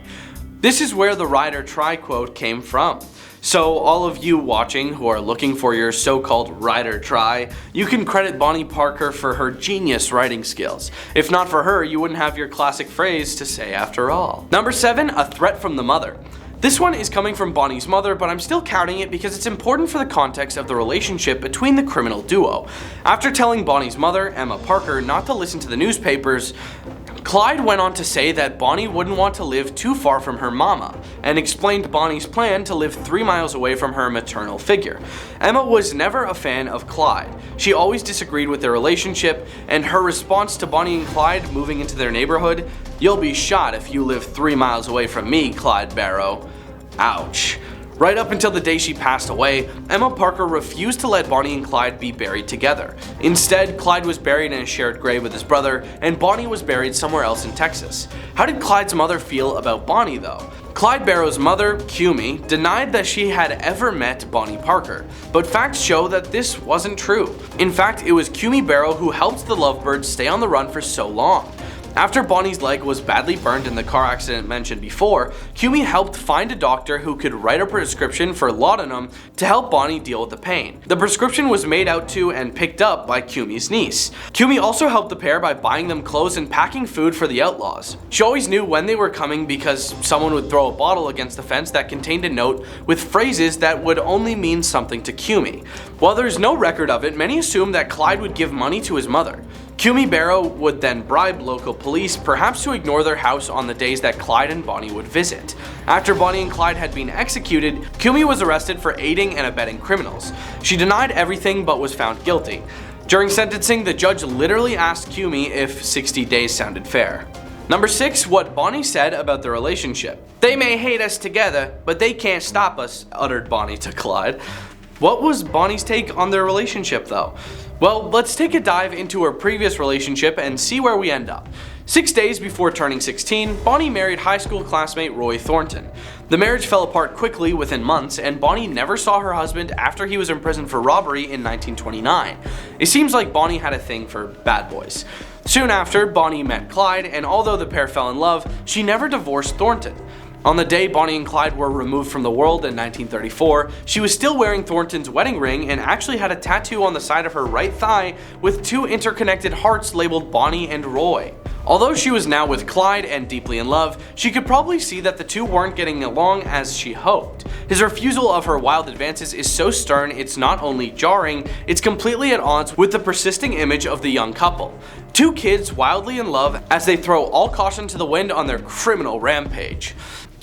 This is where the ride or try quote came from. So all of you watching who are looking for your so-called ride or try, you can credit Bonnie Parker for her genius writing skills. If not for her, you wouldn't have your classic phrase to say after all. Number 7, a threat from the mother. This one is coming from Bonnie's mother, but I'm still counting it because it's important for the context of the relationship between the criminal duo. After telling Bonnie's mother, Emma Parker, not to listen to the newspapers, Clyde went on to say that Bonnie wouldn't want to live too far from her mama, and explained Bonnie's plan to live 3 miles away from her maternal figure. Emma was never a fan of Clyde. She always disagreed with their relationship, and her response to Bonnie and Clyde moving into their neighborhood, "You'll be shot if you live 3 miles away from me, Clyde Barrow." Ouch. Right up until the day she passed away, Emma Parker refused to let Bonnie and Clyde be buried together. Instead, Clyde was buried in a shared grave with his brother, and Bonnie was buried somewhere else in Texas. How did Clyde's mother feel about Bonnie though? Clyde Barrow's mother, Kumi, denied that she had ever met Bonnie Parker, but facts show that this wasn't true. In fact, it was Kumi Barrow who helped the lovebirds stay on the run for so long. After Bonnie's leg was badly burned in the car accident mentioned before, Kumi helped find a doctor who could write a prescription for laudanum to help Bonnie deal with the pain. The prescription was made out to and picked up by Kumi's niece. Kumi also helped the pair by buying them clothes and packing food for the outlaws. She always knew when they were coming because someone would throw a bottle against the fence that contained a note with phrases that would only mean something to Kumi. While there's no record of it, many assume that Clyde would give money to his mother. Kumi Barrow would then bribe local police, perhaps to ignore their house on the days that Clyde and Bonnie would visit. After Bonnie and Clyde had been executed, Kumi was arrested for aiding and abetting criminals. She denied everything but was found guilty. During sentencing, the judge literally asked Kumi if 60 days sounded fair. Number 6, what Bonnie said about the relationship. "They may hate us together, but they can't stop us," uttered Bonnie to Clyde. What was Bonnie's take on their relationship though? Well, let's take a dive into her previous relationship and see where we end up. 6 days before turning 16, Bonnie married high school classmate Roy Thornton. The marriage fell apart quickly within months, and Bonnie never saw her husband after he was imprisoned for robbery in 1929. It seems like Bonnie had a thing for bad boys. Soon after, Bonnie met Clyde, and although the pair fell in love, she never divorced Thornton. On the day Bonnie and Clyde were removed from the world in 1934, she was still wearing Thornton's wedding ring and actually had a tattoo on the side of her right thigh with 2 interconnected hearts labeled Bonnie and Roy. Although she was now with Clyde and deeply in love, she could probably see that the two weren't getting along as she hoped. His refusal of her wild advances is so stern it's not only jarring, it's completely at odds with the persisting image of the young couple. 2 kids wildly in love as they throw all caution to the wind on their criminal rampage.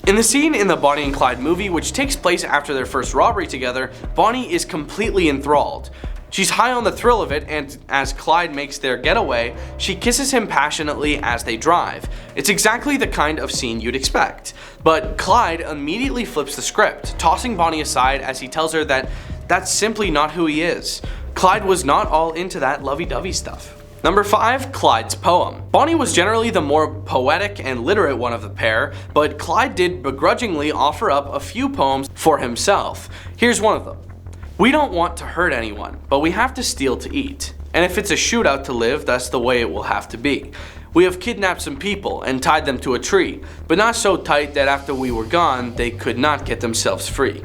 In the scene in the Bonnie and Clyde movie, which takes place after their first robbery together, Bonnie is completely enthralled. She's high on the thrill of it, and as Clyde makes their getaway, she kisses him passionately as they drive. It's exactly the kind of scene you'd expect. But Clyde immediately flips the script, tossing Bonnie aside as he tells her that that's simply not who he is. Clyde was not all into that lovey-dovey stuff. Number 5, Clyde's poem. Bonnie was generally the more poetic and literate one of the pair, but Clyde did begrudgingly offer up a few poems for himself. Here's one of them. We don't want to hurt anyone, but we have to steal to eat. And if it's a shootout to live, that's the way it will have to be. We have kidnapped some people and tied them to a tree, but not so tight that after we were gone, they could not get themselves free.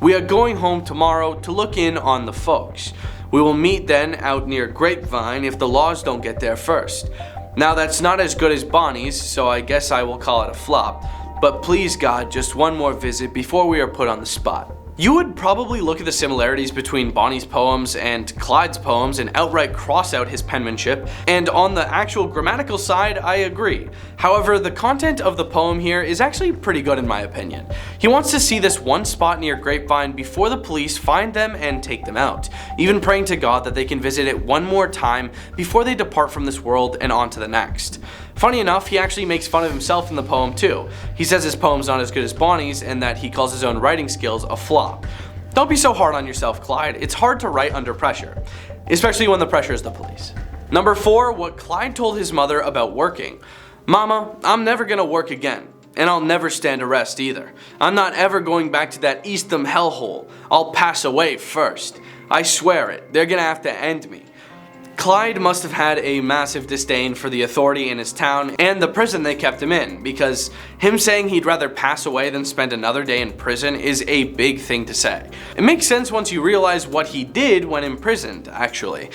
We are going home tomorrow to look in on the folks. We will meet then out near Grapevine if the laws don't get there first. Now that's not as good as Bonnie's, so I guess I will call it a flop, but please God, just one more visit before we are put on the spot. You would probably look at the similarities between Bonnie's poems and Clyde's poems and outright cross out his penmanship, and on the actual grammatical side, I agree. However, the content of the poem here is actually pretty good in my opinion. He wants to see this one spot near Grapevine before the police find them and take them out, even praying to God that they can visit it one more time before they depart from this world and on to the next. Funny enough, he actually makes fun of himself in the poem too. He says his poem's not as good as Bonnie's and that he calls his own writing skills a flop. Don't be so hard on yourself, Clyde. It's hard to write under pressure, especially when the pressure is the police. Number 4, what Clyde told his mother about working. Mama, I'm never gonna work again. And I'll never stand arrest either. I'm not ever going back to that Eastham hellhole. I'll pass away first. I swear it. They're gonna have to end me. Clyde must have had a massive disdain for the authority in his town and the prison they kept him in, because him saying he'd rather pass away than spend another day in prison is a big thing to say. It makes sense once you realize what he did when imprisoned, actually.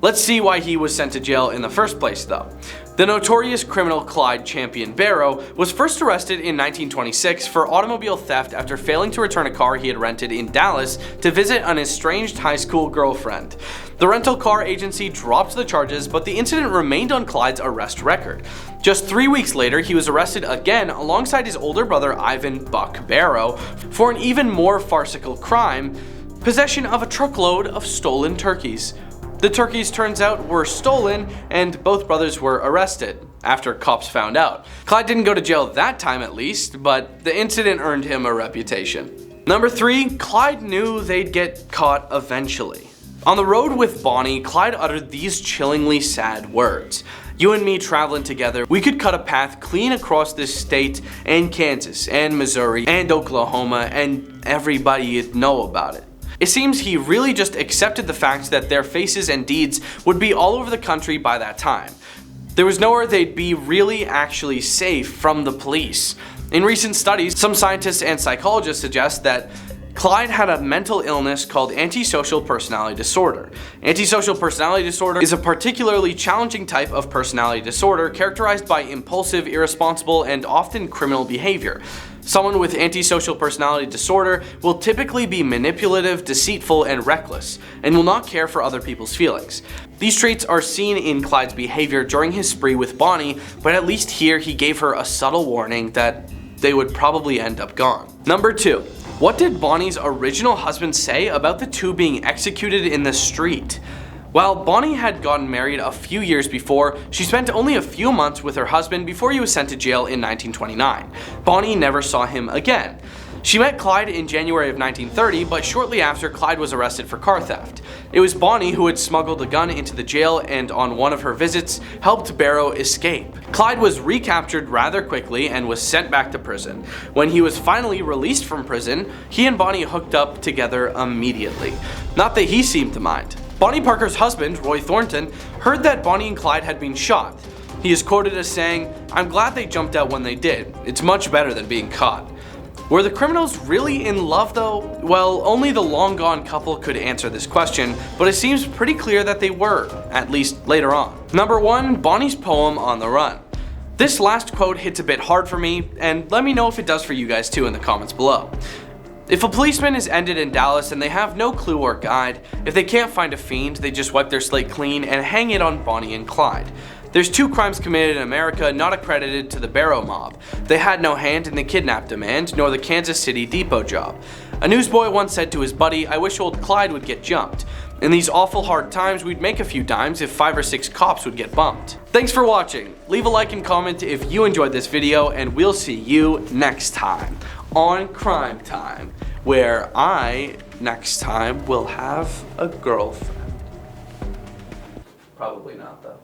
Let's see why he was sent to jail in the first place though. The notorious criminal Clyde Champion Barrow was first arrested in 1926 for automobile theft after failing to return a car he had rented in Dallas to visit an estranged high school girlfriend. The rental car agency dropped the charges, but the incident remained on Clyde's arrest record. Just 3 weeks later, he was arrested again alongside his older brother Ivan Buck Barrow for an even more farcical crime, possession of a truckload of stolen turkeys. The turkeys, turns out, were stolen, and both brothers were arrested after cops found out. Clyde didn't go to jail that time at least, but the incident earned him a reputation. Number 3, Clyde knew they'd get caught eventually. On the road with Bonnie, Clyde uttered these chillingly sad words. You and me traveling together, we could cut a path clean across this state and Kansas and Missouri and Oklahoma, and everybody'd know about it. It seems he really just accepted the fact that their faces and deeds would be all over the country by that time. There was nowhere they'd be really actually safe from the police. In recent studies, some scientists and psychologists suggest that Clyde had a mental illness called antisocial personality disorder. Antisocial personality disorder is a particularly challenging type of personality disorder characterized by impulsive, irresponsible, and often criminal behavior. Someone with antisocial personality disorder will typically be manipulative, deceitful, and reckless, and will not care for other people's feelings. These traits are seen in Clyde's behavior during his spree with Bonnie, but at least here he gave her a subtle warning that they would probably end up gone. Number 2. What did Bonnie's original husband say about the two being executed in the street? While Bonnie had gotten married a few years before, she spent only a few months with her husband before he was sent to jail in 1929. Bonnie never saw him again. She met Clyde in January of 1930, but shortly after, Clyde was arrested for car theft. It was Bonnie who had smuggled a gun into the jail and on one of her visits helped Barrow escape. Clyde was recaptured rather quickly and was sent back to prison. When he was finally released from prison, he and Bonnie hooked up together immediately. Not that he seemed to mind. Bonnie Parker's husband, Roy Thornton, heard that Bonnie and Clyde had been shot. He is quoted as saying, "I'm glad they jumped out when they did. It's much better than being caught." Were the criminals really in love though? Well, only the long gone couple could answer this question, but it seems pretty clear that they were, at least later on. Number 1, Bonnie's poem On the Run. This last quote hits a bit hard for me, and let me know if it does for you guys too in the comments below. If a policeman is ended in Dallas and they have no clue or guide, if they can't find a fiend, they just wipe their slate clean and hang it on Bonnie and Clyde. There's 2 crimes committed in America not accredited to the Barrow mob. They had no hand in the kidnap demand, nor the Kansas City depot job. A newsboy once said to his buddy, "I wish old Clyde would get jumped. In these awful hard times, we'd make a few dimes if 5 or 6 cops would get bumped." Thanks for watching. Leave a like and comment if you enjoyed this video, and we'll see you next time on Crime Time, where I, next time, will have a girlfriend. Probably not though.